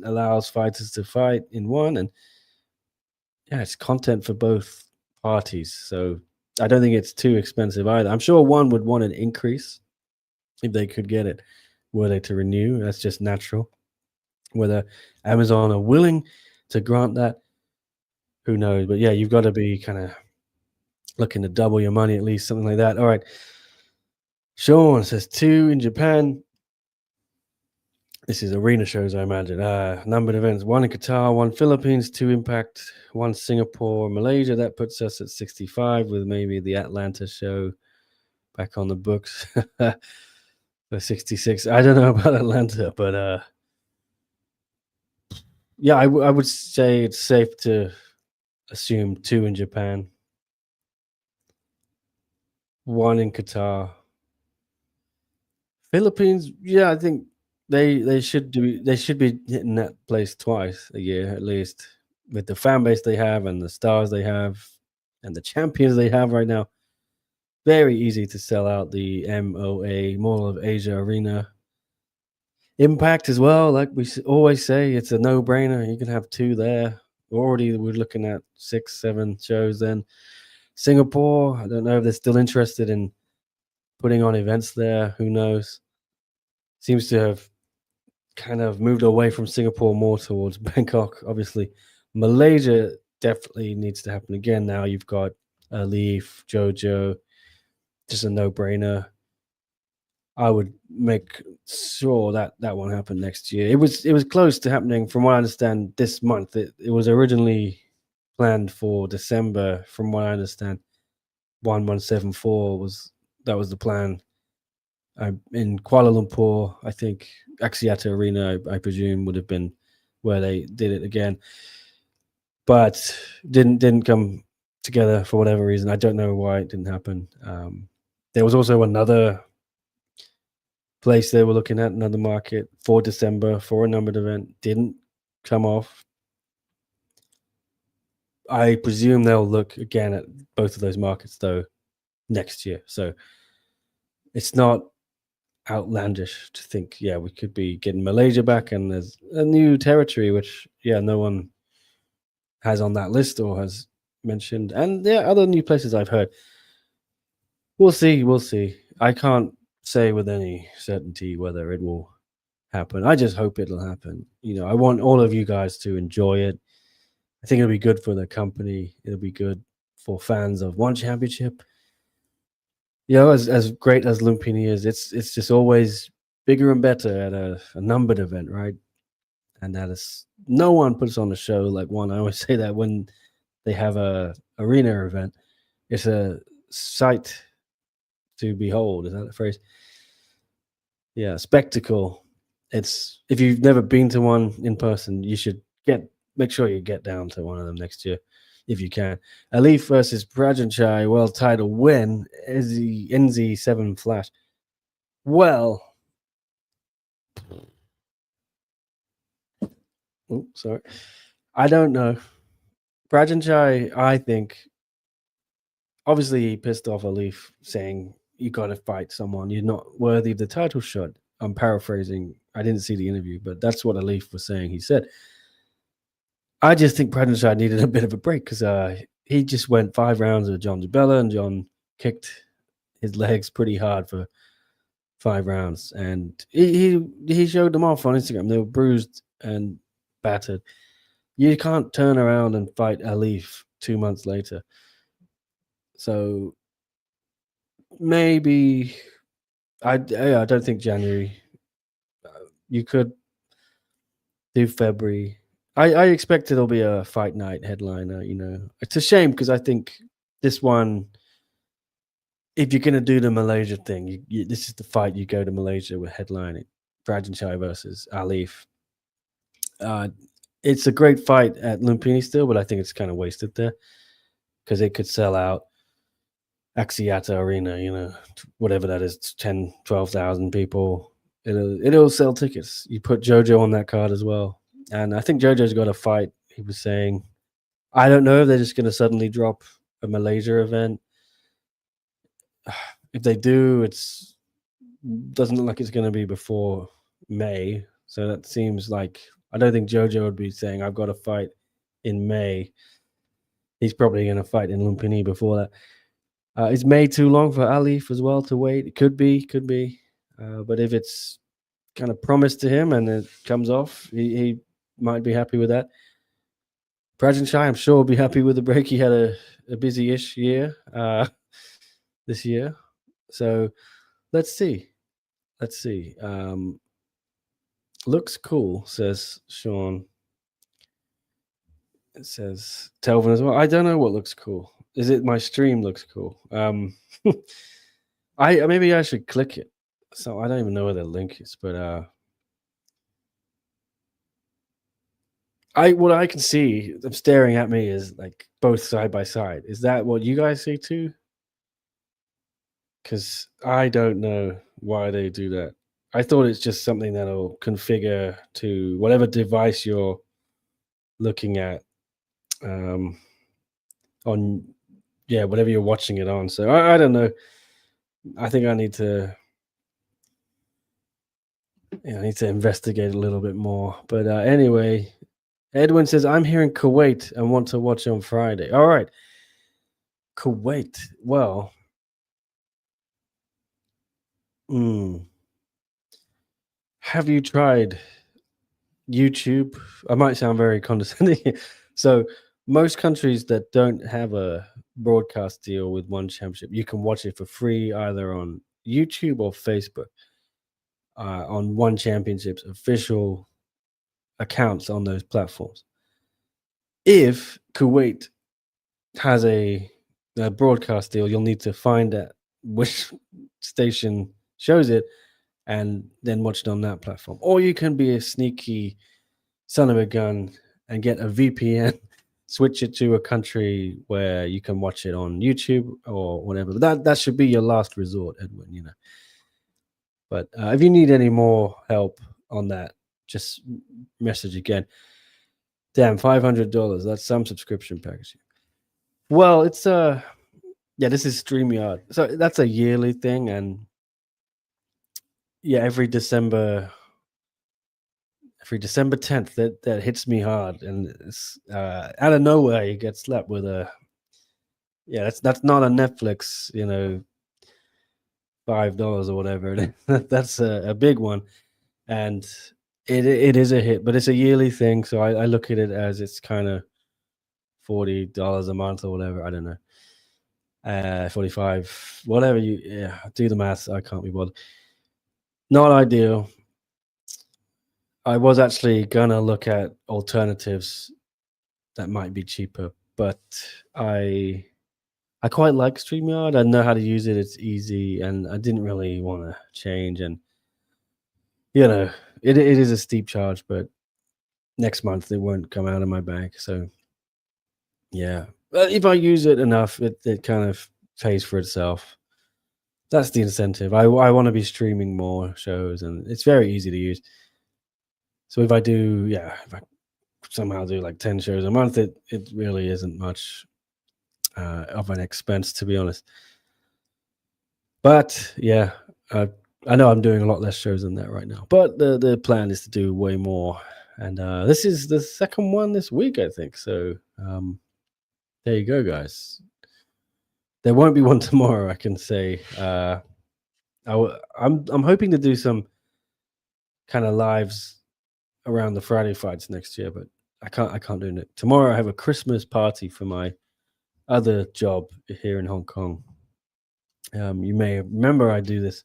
allows fighters to fight in one, and yeah, it's content for both parties. So I don't think it's too expensive either. I'm sure one would want an increase if they could get it, were they to renew. That's just natural. Whether Amazon are willing to grant that, who knows? But yeah, you've got to be kind of looking to double your money at least, something like that. All right. Sean says 2 in Japan. This is arena shows, I imagine. Numbered events: 1 in Qatar, 1 Philippines, 2 Impact, 1 Singapore, Malaysia. That puts us at 65, with maybe the Atlanta show back on the books for 66. I don't know about Atlanta, but yeah, I would say it's safe to assume 2 in Japan, 1 in Qatar. Philippines, yeah, I think they should be hitting that place twice a year at least, with the fan base they have and the stars they have and the champions they have right now. Very easy to sell out the MOA, Mall of Asia Arena. Impact as well, like we always say, it's a no-brainer. You can have 2 there. Already we're looking at 6, 7 shows then. Singapore, I don't know if they're still interested in putting on events there. Who knows? Seems to have kind of moved away from Singapore more towards Bangkok, obviously. Malaysia definitely needs to happen again. Now you've got Leaf, Jojo, just a no-brainer. I would make sure that won't happen next year. It was close to happening, from what I understand, this month. It was originally planned for December, from what I understand. 1174 was the plan. In Kuala Lumpur, I think Axiata Arena, I presume, would have been where they did it again, but didn't come together for whatever reason. I don't know why it didn't happen. There was also another place they were looking at, another market for December for a numbered event, didn't come off. I presume they'll look again at both of those markets though next year. So it's not outlandish to think, yeah, we could be getting Malaysia back, and there's a new territory which, yeah, no one has on that list or has mentioned, and there are other new places I've heard. We'll see, we'll see. I can't say with any certainty whether it will happen. I just hope it'll happen. I want all of you guys to enjoy it. I think it'll be good for the company. It'll be good for fans of One Championship. As great as Lumpini is, it's just always bigger and better at a numbered event, right? And that is, no one puts on a show like one. I always say that when they have a arena event, it's a sight to behold. Is that the phrase? Yeah, spectacle. It's, if you've never been to one in person, you should make sure you get down to one of them next year if you can. Alif versus Prajanchai world title win is the NZ7 Flash. Well, sorry. I don't know. Prajanchai, I think, obviously he pissed off Alif, saying, you got to fight someone. You're not worthy of the title shot. I'm paraphrasing. I didn't see the interview, but that's what Alif was saying. He said, I just think Prajanchai needed a bit of a break because he just went 5 rounds with John Dubella, and John kicked his legs pretty hard for 5 rounds. And he showed them off on Instagram. They were bruised and battered. You can't turn around and fight Alif 2 months later. So maybe I don't think January. You could do February. I expect it'll be a fight night headliner. It's a shame because I think this one, if you're going to do the Malaysia thing, this is the fight you go to Malaysia with headlining. Prajanchai versus Alif. It's a great fight at Lumpini still, but I think it's kind of wasted there because it could sell out Axiata Arena, whatever that is, 10, 12,000 people. It'll sell tickets. You put Jojo on that card as well. And I think Jojo's got a fight. He was saying, I don't know if they're just going to suddenly drop a Malaysia event. If they do, doesn't look like it's going to be before May. So that seems like, I don't think Jojo would be saying, I've got to fight in May. He's probably going to fight in Lumpini before that. Is May too long for Alif as well to wait? It could be. But if it's kind of promised to him and it comes off, he might be happy with that. Prajanchai, I'm sure, will be happy with the break. He had a busy-ish year this year. So let's see. Looks cool, says Sean. It says Telvin as well. I don't know what looks cool. Is it my stream looks cool? Maybe I should click it. So I don't even know where the link is, but what I can see, I'm staring at me, is like both side by side. Is that what you guys see too? Because I don't know why they do that. I thought it's just something that'll configure to whatever device you're looking at on, whatever you're watching it on. So I don't know. I think I need to investigate a little bit more. But anyway, Edwin says, I'm here in Kuwait and want to watch on Friday. All right. Kuwait. Well, have you tried YouTube? I might sound very condescending. So most countries that don't have a broadcast deal with One Championship, you can watch it for free either on YouTube or Facebook on One Championship's official accounts on those platforms. If Kuwait has a broadcast deal, you'll need to find out which station shows it and then watch it on that platform. Or you can be a sneaky son of a gun and get a VPN, switch it to a country where you can watch it on YouTube or whatever. But that should be your last resort, Edwin, But if you need any more help on that, just message again. Damn, $500. That's some subscription package. Well, it's this is StreamYard. So that's a yearly thing, and yeah, every December 10th, that hits me hard, and it's out of nowhere you get slapped with a yeah. That's not a Netflix, $5 or whatever. That's a big one, and it is a hit, but it's a yearly thing. So I look at it as it's kind of $40 a month or whatever. I don't know, 45, whatever you do the math. I can't be bothered. Not ideal. I was actually gonna look at alternatives that might be cheaper, but I I quite like StreamYard. I know how to use it. It's easy, and I didn't really want to change. And you know, it is a steep charge, but next month it won't come out of my bank. So yeah, but if I use it enough, it kind of pays for itself. That's the incentive. I want to be streaming more shows, and it's very easy to use. So if I do, if I somehow do like 10 shows a month, it really isn't much of an expense, to be honest. But yeah, I know I'm doing a lot less shows than that right now. But the plan is to do way more, and this is the second one this week, I think. So there you go, guys. There won't be one tomorrow, I can say. I'm hoping to do some kind of lives around the Friday fights next year, but I can't do it tomorrow. I have a Christmas party for my other job here in Hong Kong. You may remember I do this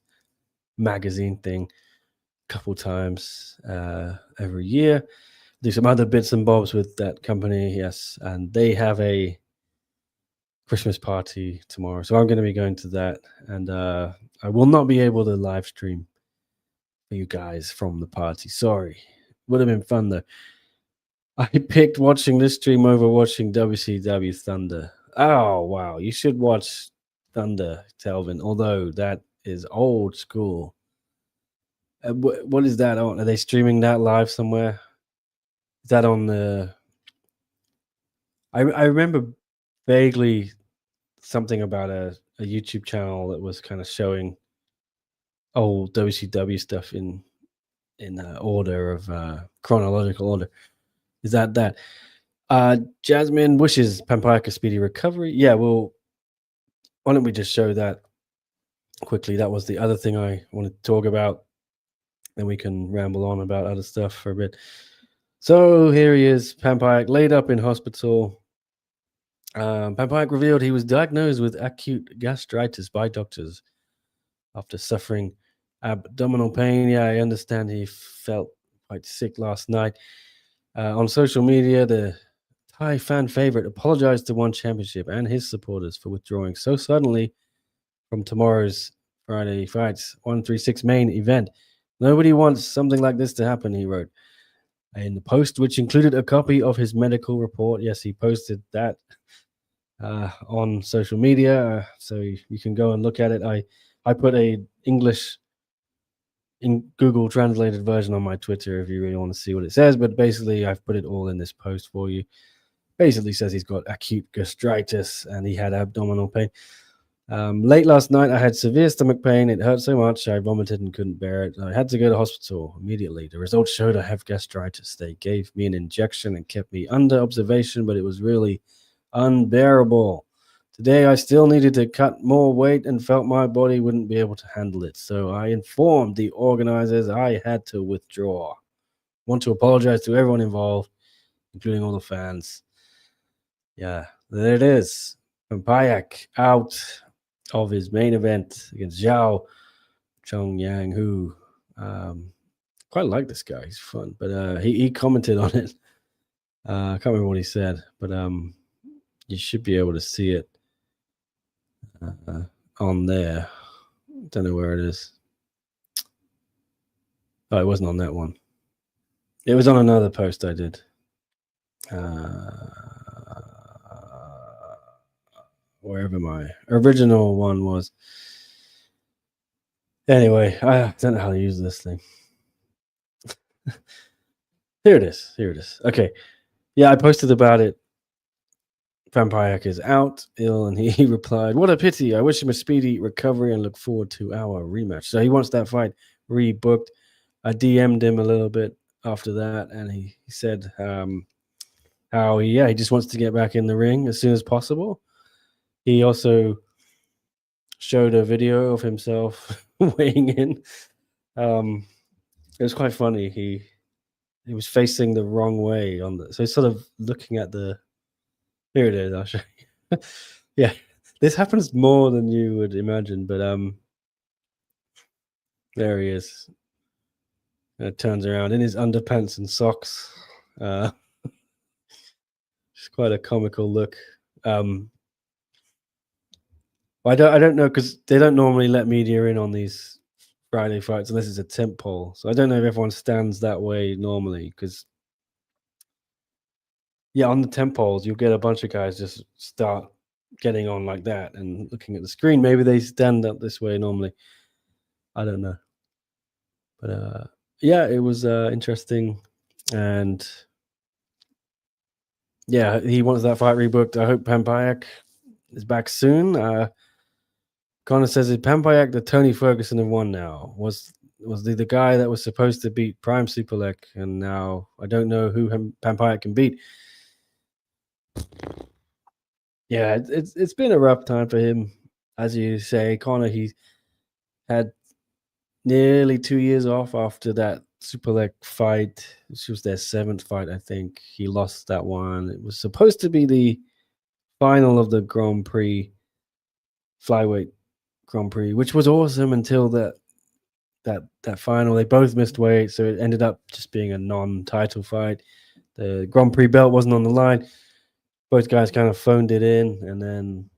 magazine thing a couple times every year. Do some other bits and bobs with that company, yes, and they have a Christmas party tomorrow, so I'm going to be going to that, and I will not be able to live stream for you guys from the party. Sorry, would have been fun though. I picked watching this stream over watching WCW Thunder. Oh wow, you should watch Thunder, Telvin. Although that is old school. What is that on? Are they streaming that live somewhere? Is that on the? I remember vaguely something about a YouTube channel that was kind of showing old WCW stuff in order of chronological order. Is that? Jasmine wishes Panpayak a speedy recovery. Yeah, well, why don't we just show that quickly? That was the other thing I wanted to talk about. Then we can ramble on about other stuff for a bit. So here he is, Panpayak, laid up in hospital. Panpayak revealed he was diagnosed with acute gastritis by doctors after suffering abdominal pain. Yeah, I understand he felt quite sick last night. On social media, the Thai fan favorite apologized to One Championship and his supporters for withdrawing so suddenly from tomorrow's Friday Fights 136 main event. Nobody wants something like this to happen, he wrote. In the post, which included a copy of his medical report, yes, he posted that on social media, so you can go and look at it. I put a English in Google translated version on my Twitter if you really want to see what it says, but basically I've put it all in this post for you. Basically says he's got acute gastritis and he had abdominal pain. Late last night, I had severe stomach pain. It hurt so much, I vomited and couldn't bear it. I had to go to hospital immediately. The results showed I have gastritis. They gave me an injection and kept me under observation, but it was really unbearable. Today, I still needed to cut more weight and felt my body wouldn't be able to handle it. So I informed the organizers I had to withdraw. Want to apologize to everyone involved, including all the fans. Yeah, there it is. Panpayak out of his main event against Zhao Chongyang, who quite like this guy. He's fun, but he commented on it. I can't remember what he said, but you should be able to see it on there. Don't know where it is. Oh, it wasn't on that one. It was on another post I did. Wherever my original one was. Anyway, I don't know how to use this thing. Here it is. Okay. Yeah, I posted about it. Panpayak is out, ill, and he replied, "What a pity. I wish him a speedy recovery and look forward to our rematch." So he wants that fight rebooked. I DM'd him a little bit after that, and he said how he just wants to get back in the ring as soon as possible. He also showed a video of himself weighing in. It was quite funny. He was facing the wrong way so he's sort of looking at the. Here it is. I'll show you. Yeah, this happens more than you would imagine, but there he is. Turns around in his underpants and socks. It's quite a comical look. I don't know, because they don't normally let media in on these Friday fights unless it's a temp poll. So I don't know if everyone stands that way normally, because on the temp polls you'll get a bunch of guys just start getting on like that and looking at the screen. Maybe they stand up this way normally. I don't know. But it was interesting, and he wants that fight rebooked. I hope Panpayak is back soon. Connor says, is Panpayak the Tony Ferguson of one now? Was the guy that was supposed to beat Prime Superlek, and now I don't know who Panpayak can beat. Yeah, it's been a rough time for him, as you say, Connor. He had nearly 2 years off after that Superlek fight. This was their 7th fight, I think. He lost that one. It was supposed to be the final of the Grand Prix, flyweight Grand Prix, which was awesome until that final. They both missed weight, so it ended up just being a non-title fight. The Grand Prix belt wasn't on the line. Both guys kind of phoned it in, and then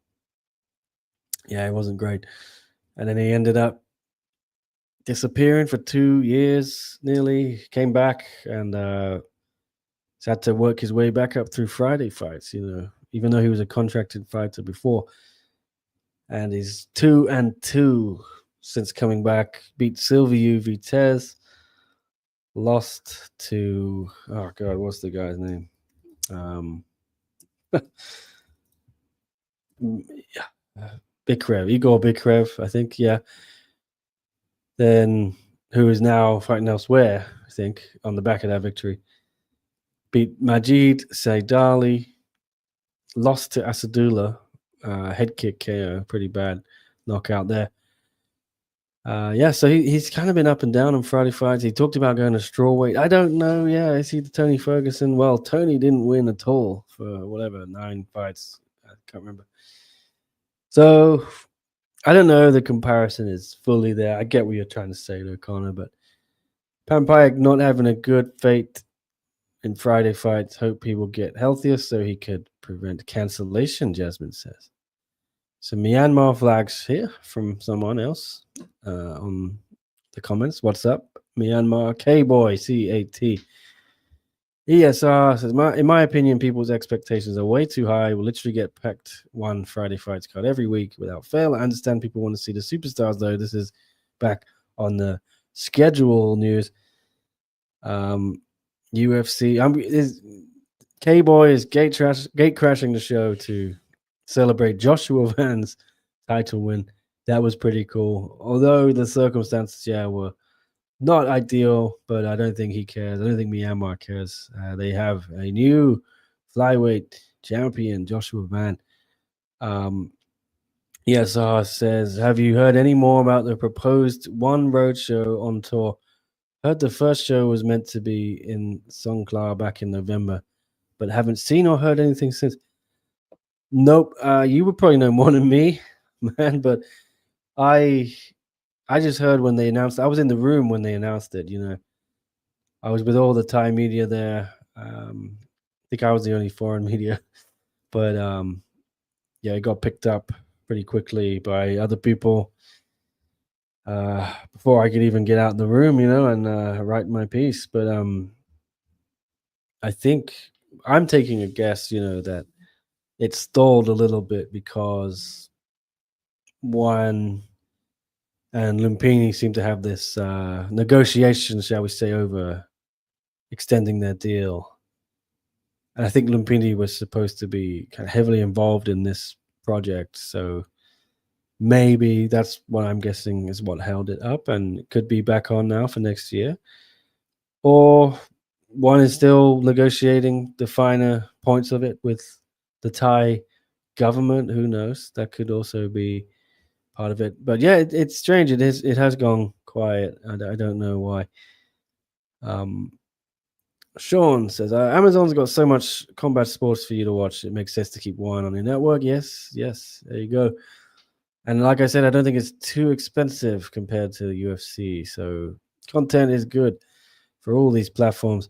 it wasn't great. And then he ended up disappearing for 2 years nearly, came back, and had to work his way back up through Friday fights, even though he was a contracted fighter before. And he's 2-2 since coming back. Beat Silviu Vitez, lost to, oh God, what's the guy's name? Igor Bikrev, I think, Then, who is now fighting elsewhere, I think, on the back of that victory. Beat Majid Saidali, lost to Asadullah, head kick KO, pretty bad knockout there. So he's kind of been up and down on Friday fights. He talked about going to strawweight. I don't know. Is he the Tony Ferguson? Well, Tony didn't win at all for 9 fights. I can't remember. So I don't know. The comparison is fully there. I get what you're trying to say, though, Connor. But Panpayak not having a good fate in Friday fights. Hope he will get healthier so he could prevent cancellation, Jasmine says. So Myanmar flags here from someone else on the comments. What's up, Myanmar? K-Boy, C-A-T. ESR says, in my opinion, people's expectations are way too high. We'll literally get packed one Friday fights card every week without fail. I understand people want to see the superstars, though. This is back on the schedule news. UFC. K-Boy is gate crashing the show to celebrate Joshua Van's title win. That was pretty cool. Although the circumstances, were not ideal, but I don't think he cares. I don't think Myanmar cares. They have a new flyweight champion, Joshua Van. ESR says, have you heard any more about the proposed One Road show on tour? Heard the first show was meant to be in Songkla back in November, but haven't seen or heard anything since. Nope. You would probably know more than me, man, but I just heard when they announced. I was in the room when they announced it. I was with all the Thai media there. I think I was the only foreign media, but it got picked up pretty quickly by other people before I could even get out of the room, and write my piece. But I think I'm taking a guess, that it stalled a little bit because Juan and Lumpini seem to have this negotiation, shall we say, over extending their deal. And I think Lumpini was supposed to be kind of heavily involved in this project. So maybe that's what I'm guessing is what held it up, and it could be back on now for next year. Or one is still negotiating the finer points of it with the Thai government. Who knows? That could also be part of it. But yeah, it's strange. It is. It has gone quiet. I don't know why. Um, Sean says Amazon's got so much combat sports for you to watch. It makes sense to keep one on your network. Yes, yes. There you go. And like I said, I don't think it's too expensive compared to the UFC. So content is good for all these platforms.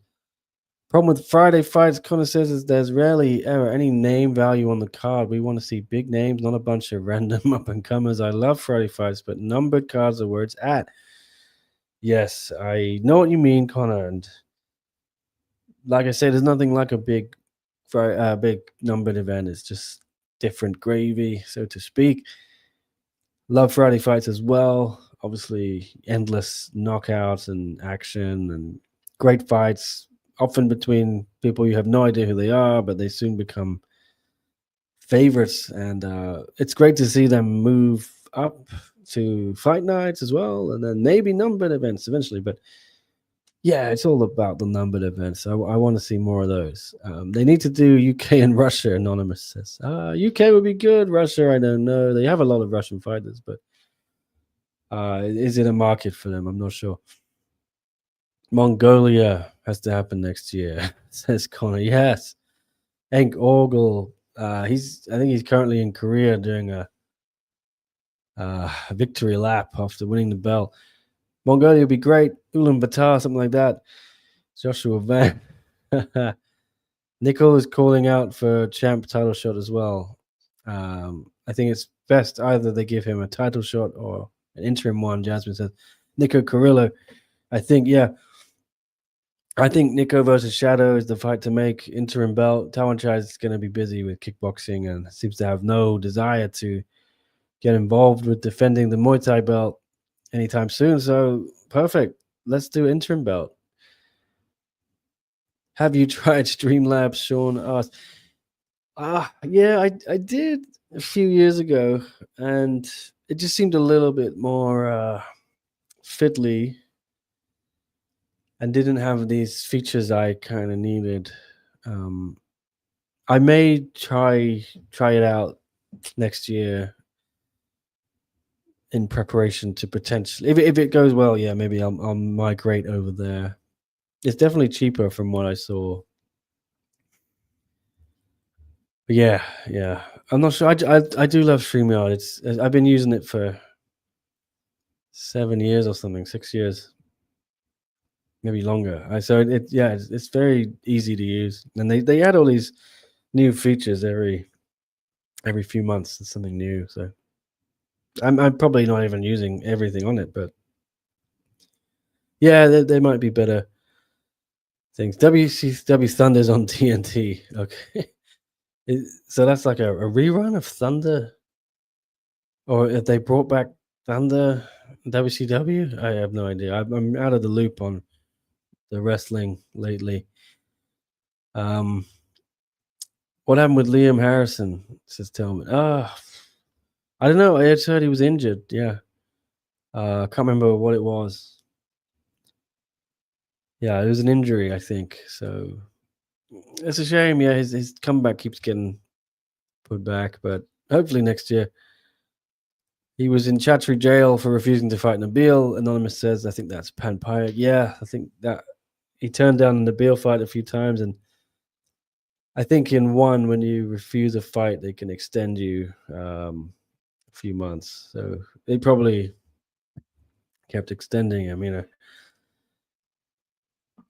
Problem with Friday fights, Connor says, is there's rarely ever any name value on the card. We want to see big names, not a bunch of random up and comers. I love Friday fights, but numbered cards are where it's at. Yes, I know what you mean, Connor. And like I said, there's nothing like a big numbered event. It's just different gravy, so to speak. Love Friday fights as well. Obviously, endless knockouts and action and great fights, often between people you have no idea who they are, but they soon become favorites. And it's great to see them move up to fight nights as well, and then maybe numbered events eventually. But yeah, it's all about the numbered events. I want to see more of those. They need to do UK and Russia, Anonymous says. UK would be good. Russia, I don't know. They have a lot of Russian fighters, but is it a market for them? I'm not sure. Mongolia has to happen next year, says Connor. Yes. Hank Orgel. I think he's currently in Korea doing a victory lap after winning the belt. Mongolia would be great. Ulaanbaatar, something like that. Joshua Van. Nickel is calling out for champ title shot as well. I think it's best either they give him a title shot or an interim one. Jasmine says. Nico Carrillo. I think Nico versus Shadow is the fight to make. Interim belt. Tawanchai is going to be busy with kickboxing and seems to have no desire to get involved with defending the Muay Thai belt anytime soon. So perfect. Let's do interim belt. Have you tried Streamlabs? Sean asked. Yeah, I did a few years ago, and it just seemed a little bit more fiddly and didn't have these features I kind of needed. I may try it out next year in preparation to potentially, if it goes well, yeah, maybe I'll migrate over there. It's definitely cheaper from what I saw. But yeah, I'm not sure. I do love StreamYard. I've been using it for 7 years or something, 6 years, maybe longer. It's very easy to use, and they add all these new features every few months. It's something new, so I'm probably not even using everything on it, but yeah, there might be better things. WCW Thunder's on TNT. Okay, so that's like a rerun of Thunder, or if they brought back Thunder WCW. I have no idea. I'm out of the loop on the wrestling lately. What happened with Liam Harrison? Says Tillman. I don't know. I just heard he was injured. Yeah. I can't remember what it was. Yeah, it was an injury, I think. So it's a shame. Yeah, his comeback keeps getting put back, but hopefully next year. He was in Chatri jail for refusing to fight Nabil. Anonymous says, I think that's Panpayak. Yeah, I think that he turned down the Nabil fight a few times, and I think in one, when you refuse a fight, they can extend you a few months. So they probably kept extending him,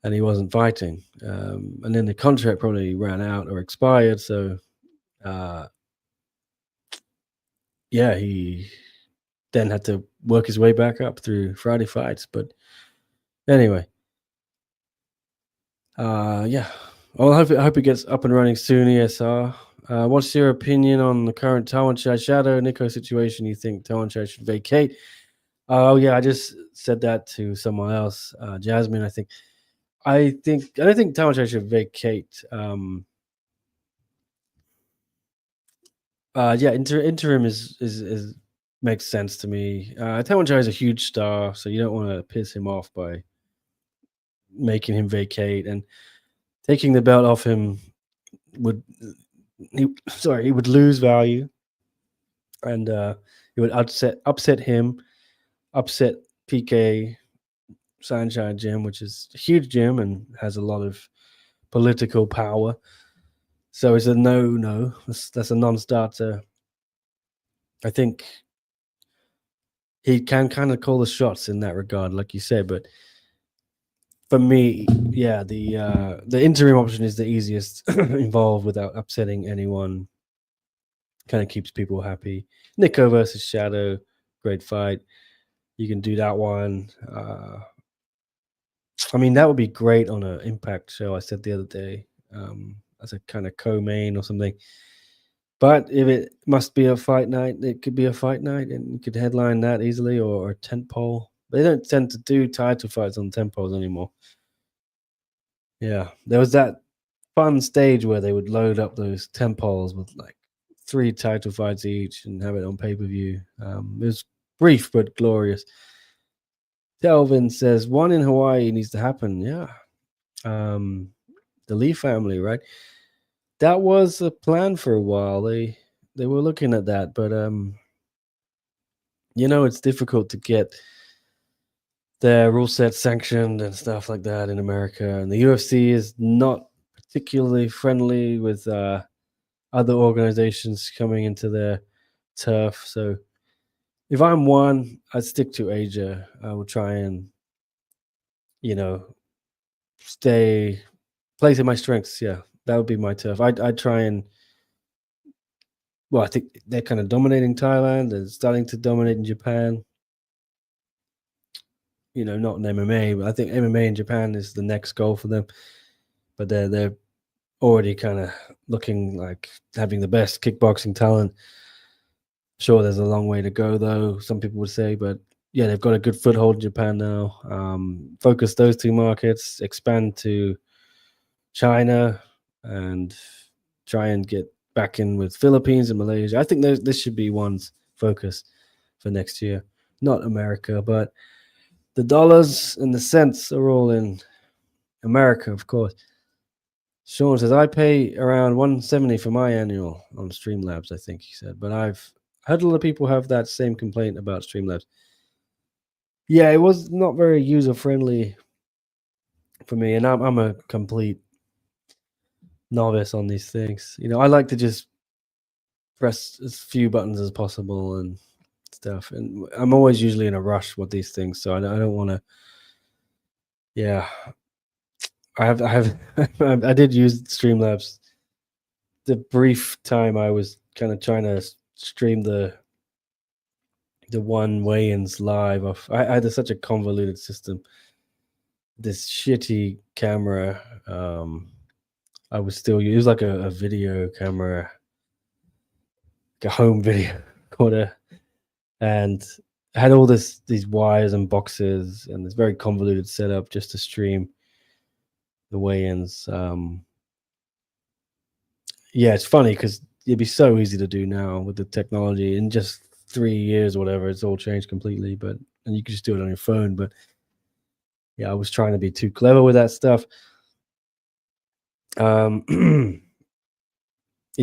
and he wasn't fighting. And then the contract probably ran out or expired. So, he then had to work his way back up through Friday fights. But anyway, Well, I hope it gets up and running soon, ESR. What's your opinion on the current Tawanchai Shadow Nico situation? You think Tawanchai should vacate? Oh yeah, I just said that to someone else, Jasmine. I don't think Tawanchai should vacate. Interim is makes sense to me. Taewon is a huge star, so you don't want to piss him off by making him vacate, and taking the belt off him would he would lose value, and it would upset him, upset PK Sunshine Gym, which is a huge gym and has a lot of political power. So it's a no. That's a non-starter. I think he can kind of call the shots in that regard, like you said. But for me, yeah, the interim option is the easiest involved without upsetting anyone. Kind of keeps people happy. Nico versus Shadow, great fight. You can do that one. I mean, that would be great on an Impact show. I said the other day, as a kind of co-main or something. But if it must be a fight night, it could be a fight night, and you could headline that easily, or a tent pole. They don't tend to do title fights on tent poles anymore. Yeah, there was that fun stage where they would load up those tent poles with like 3 title fights each and have it on pay-per-view. It was brief but glorious. Delvin says one in Hawaii needs to happen. Yeah, the Lee family, right? That was a plan for a while. They were looking at that, but it's difficult to get their rule set sanctioned and stuff like that in America, and the UFC is not particularly friendly with other organizations coming into their turf. So if I'm one, I'd stick to Asia. I would try and stay play to my strengths. Yeah, that would be my turf. I'd try and, well, I think they're kind of dominating Thailand. They're starting to dominate in Japan. Not in MMA, but I think MMA in Japan is the next goal for them. But they're already kind of looking like having the best kickboxing talent. Sure, there's a long way to go, though, some people would say, but yeah, they've got a good foothold in Japan now. Focus those 2 markets, expand to China, and try and get back in with Philippines and Malaysia. I think this should be one's focus for next year. Not America, but the dollars and the cents are all in America, of course. Sean says, I pay around $170 for my annual on Streamlabs, I think he said. But I've heard a lot of people have that same complaint about Streamlabs. Yeah, it was not very user-friendly for me, and I'm a complete novice on these things. I like to just press as few buttons as possible and stuff. And I'm always usually in a rush with these things, so I don't want to. Yeah, I did use Streamlabs. The brief time I was kind of trying to stream the one weigh-ins live off. I had such a convoluted system. This shitty camera. I was still use like a video camera, like a home video recorder, and I had all these wires and boxes and this very convoluted setup just to stream the weigh-ins. Yeah, it's funny because it'd be so easy to do now with the technology. In just 3 years or whatever, it's all changed completely. And you can just do it on your phone. But yeah, I was trying to be too clever with that stuff. If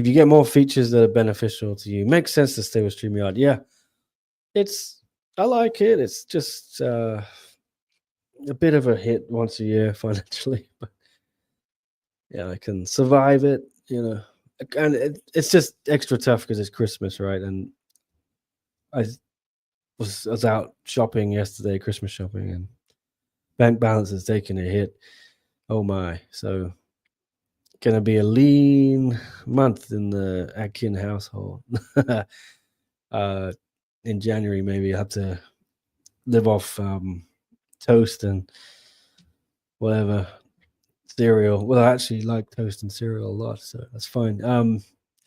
you get more features that are beneficial to you, makes sense to stay with StreamYard. Yeah, I like it. It's just a bit of a hit once a year financially, but yeah, I can survive it. And it's just extra tough because it's Christmas, right? And I was out shopping yesterday, Christmas shopping, and bank balance is taking a hit. Oh my! So gonna be a lean month in the Atkin household. In January, maybe I have to live off toast and whatever cereal. Well, I actually like toast and cereal a lot, so that's fine.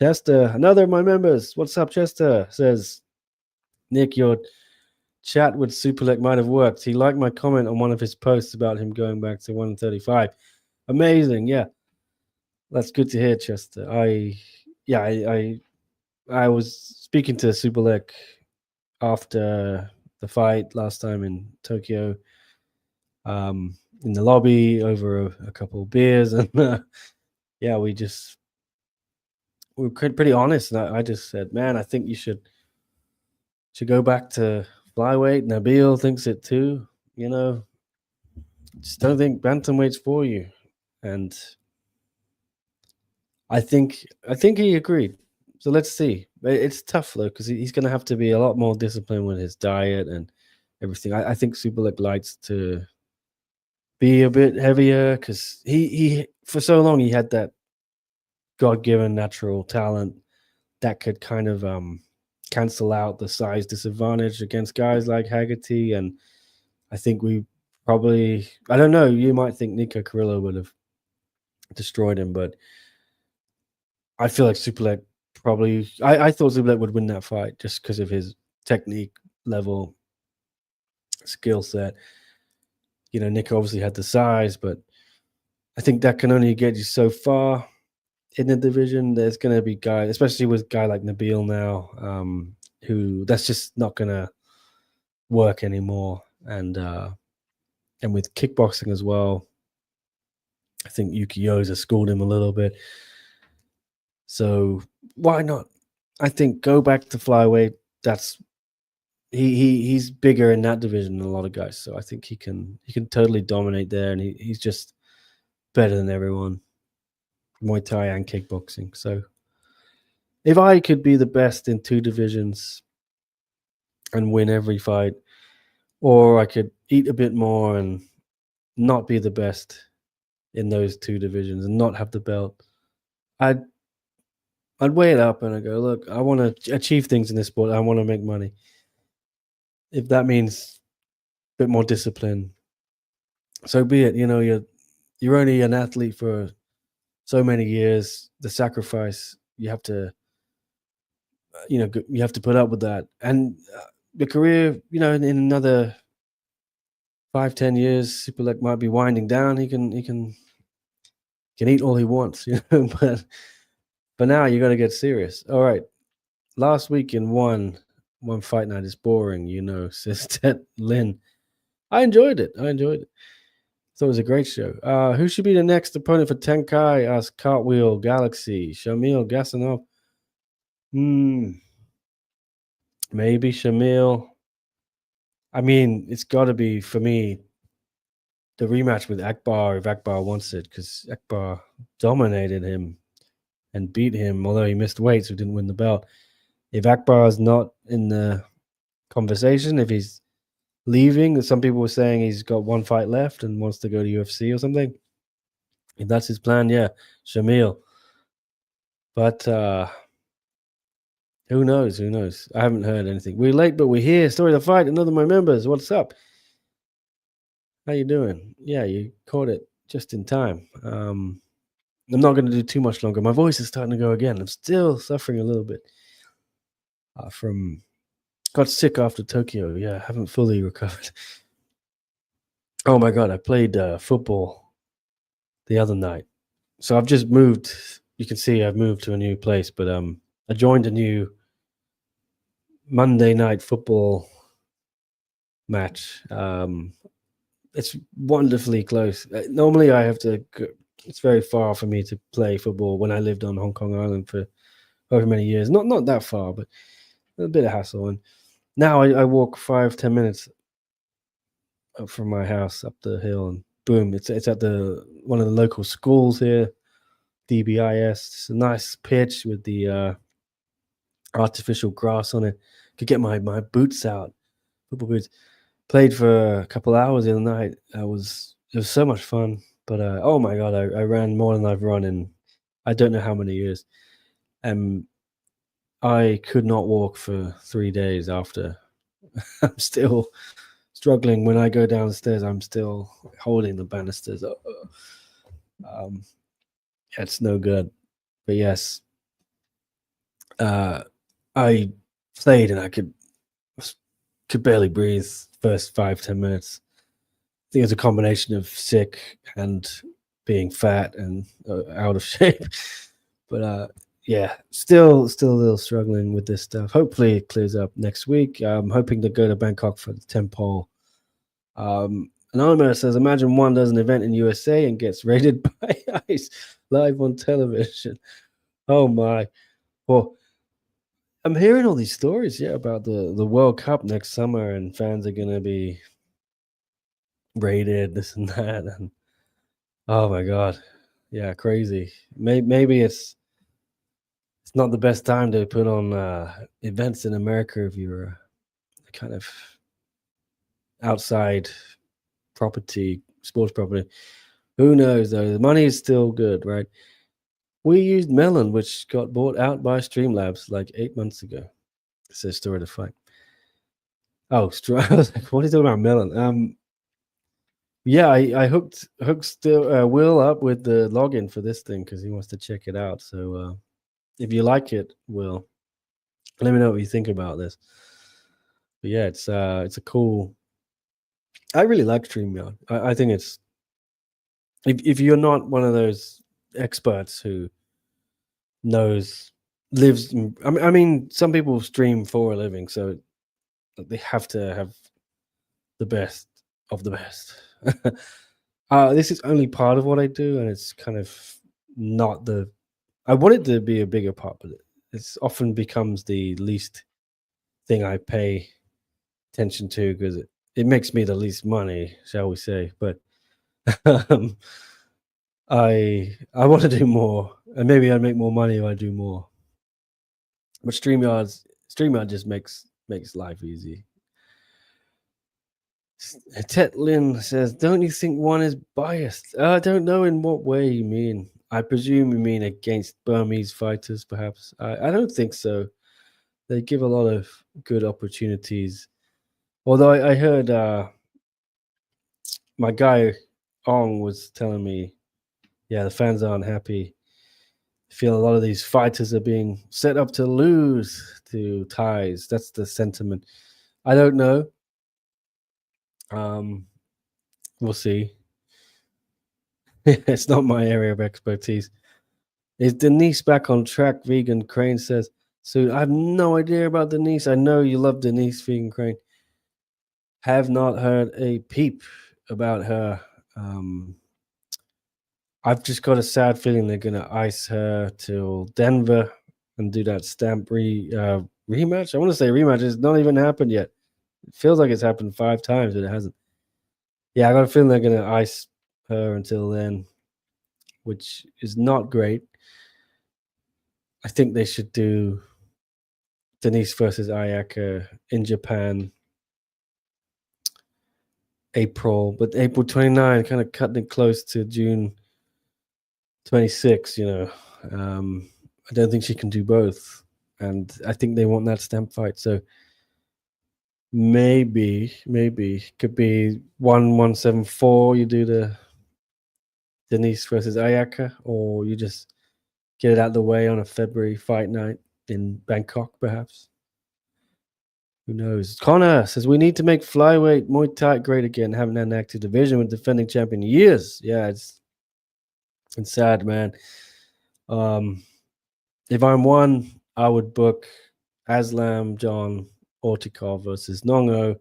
Chester, another of my members. What's up, Chester? Says, Nick, your chat with Superlek might have worked. He liked my comment on one of his posts about him going back to 135. Amazing, yeah. That's good to hear, Chester. I was speaking to Superlek after the fight last time in Tokyo, in the lobby over a couple of beers, and yeah, we were pretty honest. And I just said, man, I think you should go back to flyweight. Nabil thinks it too. Just don't think bantamweight's for you. And I think he agreed. So let's see. It's tough though, because he's going to have to be a lot more disciplined with his diet and everything. I think Superleg likes to be a bit heavier, because he for so long he had that God-given natural talent that could kind of cancel out the size disadvantage against guys like Haggerty. And I think we probably, I don't know, you might think Nico Carrillo would have destroyed him, but I feel like Superleg probably, I thought Superleg would win that fight just because of his technique level, skill set. Nick obviously had the size, but I think that can only get you so far in the division. There's going to be guys, especially with a guy like Nabil now, who that's just not going to work anymore. And with kickboxing as well, I think Yuki Yoza schooled him a little bit. So why not? I think go back to flyweight. That's he's bigger in that division than a lot of guys. So I think he can totally dominate there, and he's just better than everyone, Muay Thai and kickboxing. So if I could be the best in two divisions and win every fight, or I could eat a bit more and not be the best in those two divisions and not have the belt, I'd weigh it up and I go, look, I want to achieve things in this sport. I want to make money. If that means a bit more discipline, so be it. You're only an athlete for so many years. The sacrifice you have to, you have to put up with that. And the career, in another 5-10 years, Superleg might be winding down. He can eat all he wants, but now you got to get serious. All right. Last week in one fight night is boring, says Ted Lin. I enjoyed it. Thought it was a great show. Who should be the next opponent for Tenkai? Asked Cartwheel Galaxy. Shamil Gasanov. Maybe Shamil. I mean, it's got to be, for me, the rematch with Akbar, if Akbar wants it, because Akbar dominated him and beat him, although he missed weight, so he didn't win the belt. If Akbar is not in the conversation, if he's leaving, some people were saying he's got one fight left and wants to go to UFC or something. If that's his plan, yeah, Shamil. But who knows? I haven't heard anything. We're late, but we're here. Story of the fight. Another of my members. What's up? How you doing? Yeah, you caught it just in time. I'm not going to do too much longer. My voice is starting to go again. I'm still suffering a little bit from... Got sick after Tokyo. Yeah, haven't fully recovered. Oh my God, I played football the other night. So I've just moved. You can see I've moved to a new place, but I joined a new Monday night football match. It's wonderfully close. Normally I have to go, it's very far for me to play football when I lived on Hong Kong Island for however many years. Not that far, but a bit of hassle. And now I walk 5-10 minutes up from my house up the hill, and boom, it's at one of the local schools here, DBIS. It's a nice pitch with the artificial grass on it. Could get my boots out, football boots. Played for a couple hours the other night. It was so much fun. But oh my God, I ran more than I've run in I don't know how many years. I could not walk for 3 days after. I'm still struggling. When I go downstairs, I'm still holding the banisters. It's no good. But yes, I played and I could barely breathe first 5-10 minutes. I think it's a combination of sick and being fat and out of shape. But yeah, still a little struggling with this stuff. Hopefully it clears up next week. I'm hoping to go to Bangkok for the temple. Anonymous says, imagine one does an event in USA and gets raided by ICE live on television. Oh my. Well, I'm hearing all these stories, yeah, about the World Cup next summer, and fans are gonna be raided, this and that, and oh my god, yeah, crazy. Maybe it's not the best time to put on events in America if you're a kind of outside property, sports property. Who knows though? The money is still good, right? We used Melon, which got bought out by Streamlabs like 8 months ago. It says story to fight. Oh, I was like, what are you talking about, Melon? Yeah, I hooked still Will up with the login for this thing because he wants to check it out. So if you like it, Will, let me know what you think about this. But yeah, it's a cool. I really like StreamYard. I think it's if you're not one of those experts who knows lives. I mean, some people stream for a living, so they have to have the best of the best. This is only part of what I do, and it's kind of not the. I want it to be a bigger part, but it's often becomes the least thing I pay attention to because it makes me the least money, shall we say? But um, I want to do more, and maybe I'd make more money if I do more. But StreamYard just makes life easy. Tet Lin says, "Don't you think one is biased?" I don't know in what way you mean. I presume you mean against Burmese fighters, perhaps. I don't think so. They give a lot of good opportunities. Although I heard my guy Ong was telling me, yeah, the fans are unhappy. Feel a lot of these fighters are being set up to lose to Thais. That's the sentiment. I don't know. We'll see. It's not my area of expertise. Is Denise back on track? Vegan Crane says. So I have no idea about Denise. I know you love Denise, Vegan Crane. Have not heard a peep about her. I've just got a sad feeling they're gonna ice her till Denver and do that stamp rematch. I want to say rematch. It's not even happened yet. It feels like it's happened 5 times, but it hasn't. Yeah, I got a feeling they're gonna ice her until then, which is not great. I think they should do Denise versus Ayaka in Japan, but April 29, kind of cutting it close to June 26. I don't think she can do both, and I think they want that stamp fight. So maybe could be 1174. You do the Denise versus Ayaka, or you just get it out of the way on a February fight night in Bangkok, perhaps. Who knows? Connor says we need to make flyweight Muay Thai great again. Haven't had an active division with defending champion in years. Yeah, it's sad, man. If I'm one, I would book Aslam John Ortikov versus Nongo,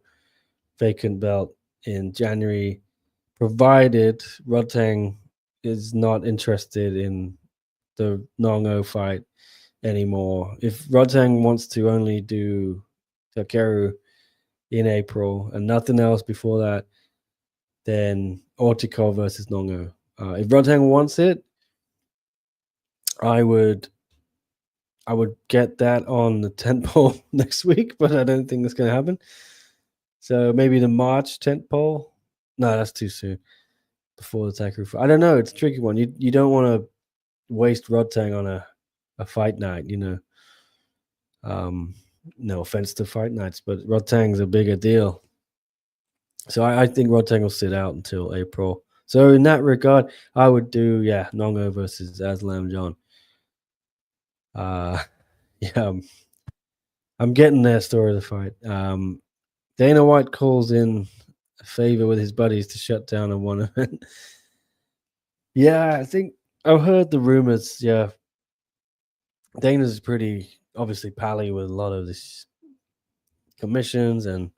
vacant belt in January, provided Rotang is not interested in the Nongo fight anymore. If Rotang wants to only do Takeru in April and nothing else before that, then Ortikov versus Nongo. If Rotang wants it, I would get that on the tent pole next week, but I don't think that's going to happen. So maybe the March tent pole. No, that's too soon. Before the Takeru fight. I don't know. It's a tricky one. You don't want to waste Rotang on a fight night, No offense to fight nights, but Rotang's a bigger deal. So I think Rotang will sit out until April. So in that regard, I would do Nongo versus Aslam John. Yeah, I'm getting there. Story of the fight. Dana White calls in a favor with his buddies to shut down a one event. Yeah, I think I've heard the rumors. Yeah, Dana's pretty obviously pally with a lot of these commissions, and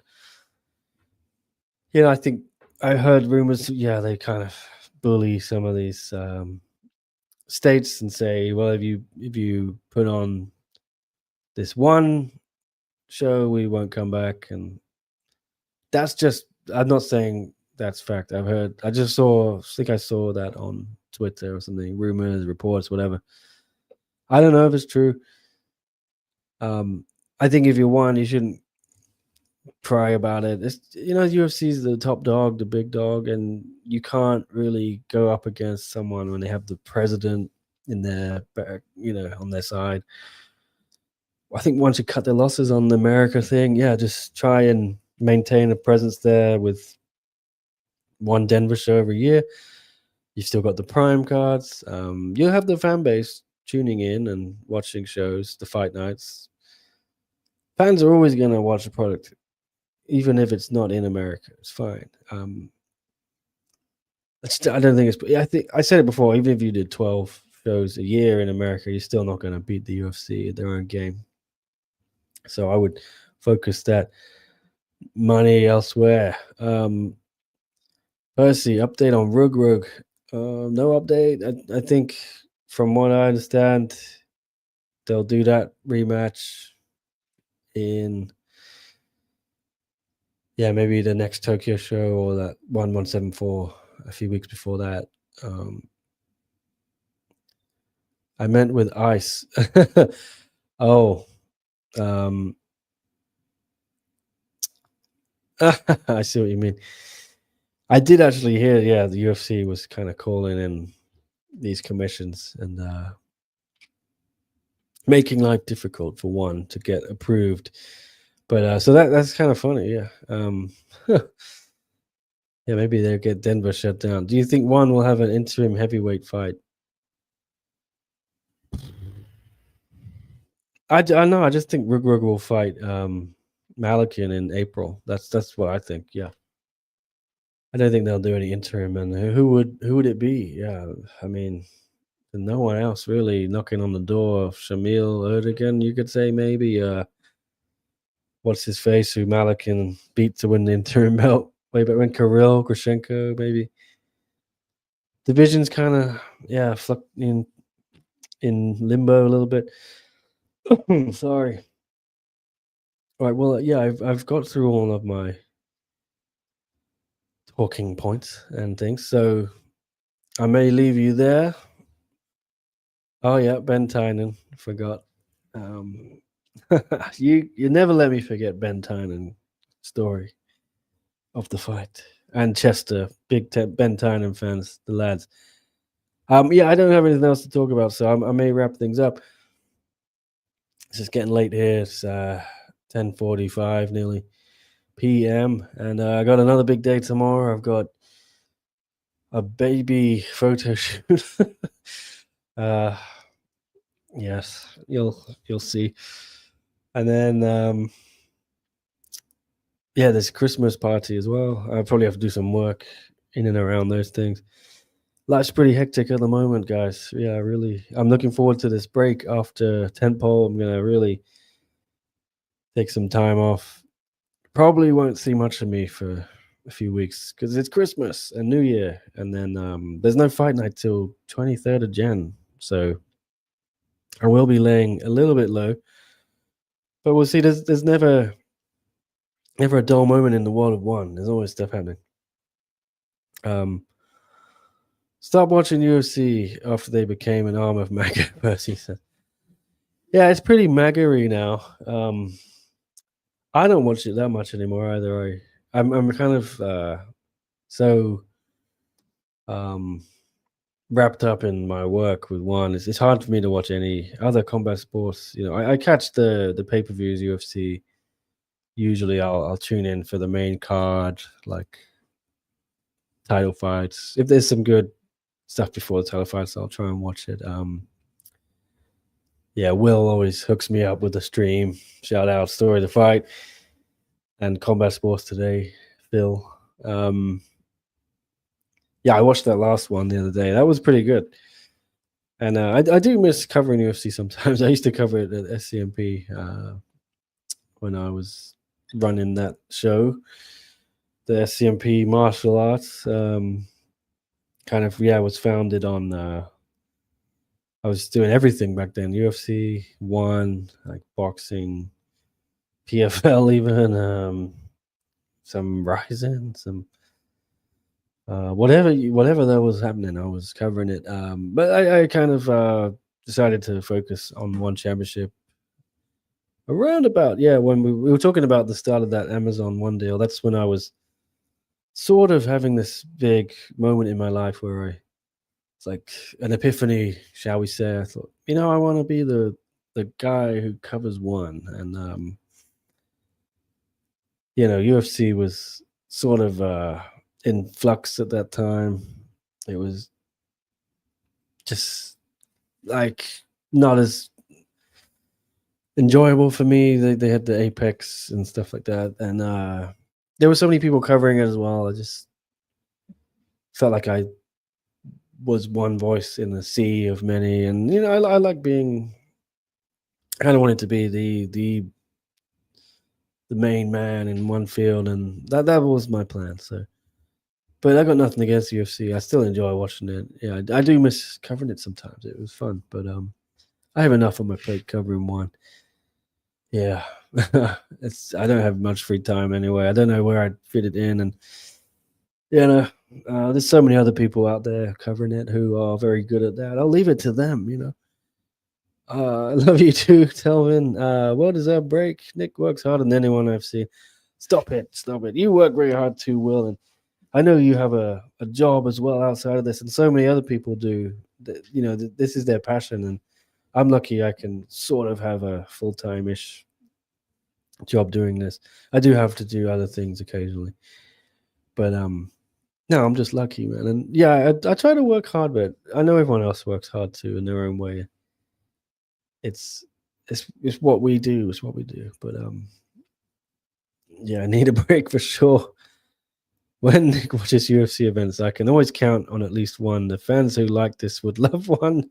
I think I heard rumors. Yeah, they kind of bully some of these states and say, well, if you put on this one show, we won't come back, and that's just. I'm not saying that's fact. I think I saw that on Twitter or something. Rumors, reports, whatever. I don't know if it's true. I think if you won, you shouldn't cry about it. It's UFC is the top dog, the big dog, and you can't really go up against someone when they have the president in their back, on their side. I think once you cut their losses on the America thing, yeah, just try and maintain a presence there with one Denver show every year. You've still got the prime cards. You'll have the fan base tuning in and watching shows, the fight nights. Fans are always going to watch the product, even if it's not in America. It's fine. I don't think it's. I think I said it before. Even if you did 12 shows a year in America, you're still not going to beat the UFC at their own game. So I would focus that money elsewhere. Percy, update on Rug Rug. No update. I think, from what I understand, they'll do that rematch in maybe the next Tokyo show or that 1174 a few weeks before that. I meant with ice. Oh, I see what you mean. I did actually hear, the UFC was kind of calling in these commissions and making life difficult for one to get approved. But so that's kind of funny, yeah. Yeah, maybe they'll get Denver shut down. Do you think one will have an interim heavyweight fight? I know. I just think Rug will fight Malakian in April. That's what I think. Yeah, I don't think they'll do any interim. And who would it be? Yeah, I mean, no one else really knocking on the door of Shamil Erdogan. You could say maybe. What's his face? Who Malakian beat to win the interim belt way back when? Kirill Grashenko, maybe. Division's kind of in limbo a little bit. Sorry. All right. Well, I've got through all of my talking points and things, so I may leave you there. Oh yeah, Ben Tynan, forgot. You never let me forget Ben Tynan story of the fight, and Chester, Ben Tynan fans, the lads. I don't have anything else to talk about, so I may wrap things up. It's just getting late here. It's 10:45 nearly p.m. and I got another big day tomorrow. I've got a baby photo shoot. Yes, you'll see. And then there's a Christmas party as well. I probably have to do some work in and around those things. Life's pretty hectic at the moment, guys. Yeah, really. I'm looking forward to this break after tentpole. I'm gonna really take some time off. Probably won't see much of me for a few weeks because it's Christmas and New Year, and then there's no fight night till 23rd of Jan. So I will be laying a little bit low, but we'll see. There's never a dull moment in the world of one. There's always stuff happening. Stop watching UFC after they became an arm of MAGA, Percy said. Yeah, it's pretty MAGA-y now. I don't watch it that much anymore either. I'm kind of so wrapped up in my work with one. It's hard for me to watch any other combat sports. I catch the pay-per-views, UFC. Usually I'll tune in for the main card, like title fights. If there's some good stuff before the title fights, I'll try and watch it. Will always hooks me up with the stream. Shout out Story of the Fight and Combat Sports Today, Phil. I watched that last one the other day. That was pretty good. And I do miss covering UFC sometimes. I used to cover it at SCMP when I was running that show, the SCMP martial arts. Kind of, yeah, was founded on. I was doing everything back then: UFC one, like boxing, PFL, even some Ryzen, some whatever that was happening. I was covering it. But I kind of decided to focus on one championship around about, yeah, when we were talking about the start of that Amazon one deal. That's when I was sort of having this big moment in my life where it's like an epiphany, shall we say. I thought, I want to be the guy who covers one. And UFC was sort of in flux at that time. It was just like not as enjoyable for me. They had the Apex and stuff like that, and there were so many people covering it as well. I just felt like I was one voice in a sea of many, and I like being. I kind of wanted to be the main man in one field, and that was my plan. So, but I got nothing against UFC. I still enjoy watching it. Yeah, I do miss covering it sometimes. It was fun, but I have enough on my plate covering one. Yeah, I don't have much free time anyway. I don't know where I'd fit it in, and there's so many other people out there covering it who are very good at that. I'll leave it to them. I love you too, Telvin. Well deserved break. Nick works harder than anyone I've seen. Stop it. You work very hard too, Will, and I know you have a job as well outside of this, and so many other people do. This is their passion, and I'm lucky I can sort of have a full-time-ish job doing this. I do have to do other things occasionally, but no, I'm just lucky, man. And yeah, I try to work hard, but I know everyone else works hard too in their own way. It's what we do. It's what we do. But yeah, I need a break for sure. When Nick watches UFC events, I can always count on at least one. The fans who like this would love one.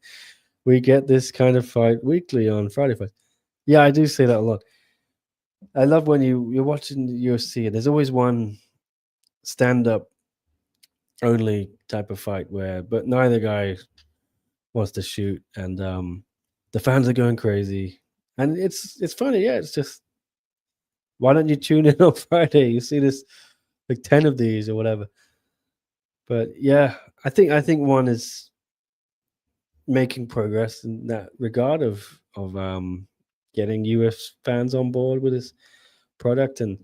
We get this kind of fight weekly on Friday Fight. Yeah, I do say that a lot. I love when you're watching the UFC and there's always one stand-up only type of fight but neither guy wants to shoot, and the fans are going crazy. And it's funny, yeah. It's just, why don't you tune in on Friday? You see this like 10 of these or whatever. But yeah, I think one is making progress in that regard of getting US fans on board with this product, and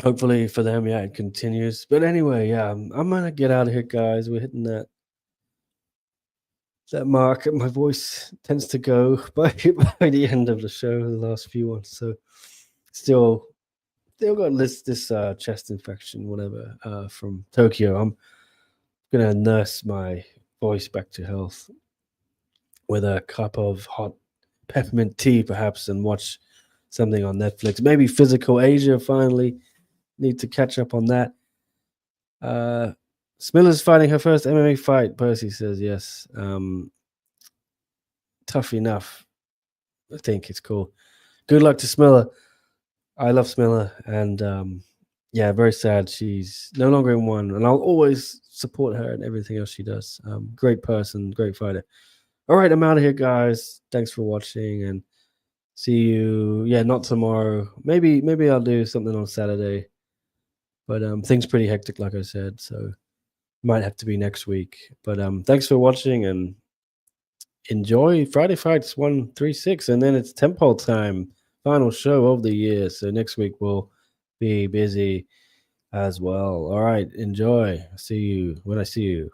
hopefully for them, yeah, it continues. But anyway, yeah, I'm gonna get out of here, guys. We're hitting that mark. My voice tends to go by the end of the show, the last few ones. So still got this chest infection, whatever, from Tokyo. I'm gonna nurse my voice back to health with a cup of hot peppermint tea, perhaps, and watch something on Netflix. Maybe Physical Asia. Finally, need to catch up on that. Smilla's fighting her first MMA fight. Percy says yes. Tough enough. I think it's cool. Good luck to Smilla. I love Smilla, and yeah, very sad she's no longer in one. And I'll always support her and everything else she does. Great person, great fighter. All right, I'm out of here, guys. Thanks for watching, and see you. Yeah, not tomorrow. Maybe I'll do something on Saturday. But things pretty hectic, like I said, so might have to be next week. But thanks for watching, and enjoy Friday Fights 136, and then it's tempo time, final show of the year. So next week we'll be busy as well. All right, enjoy. See you when I see you.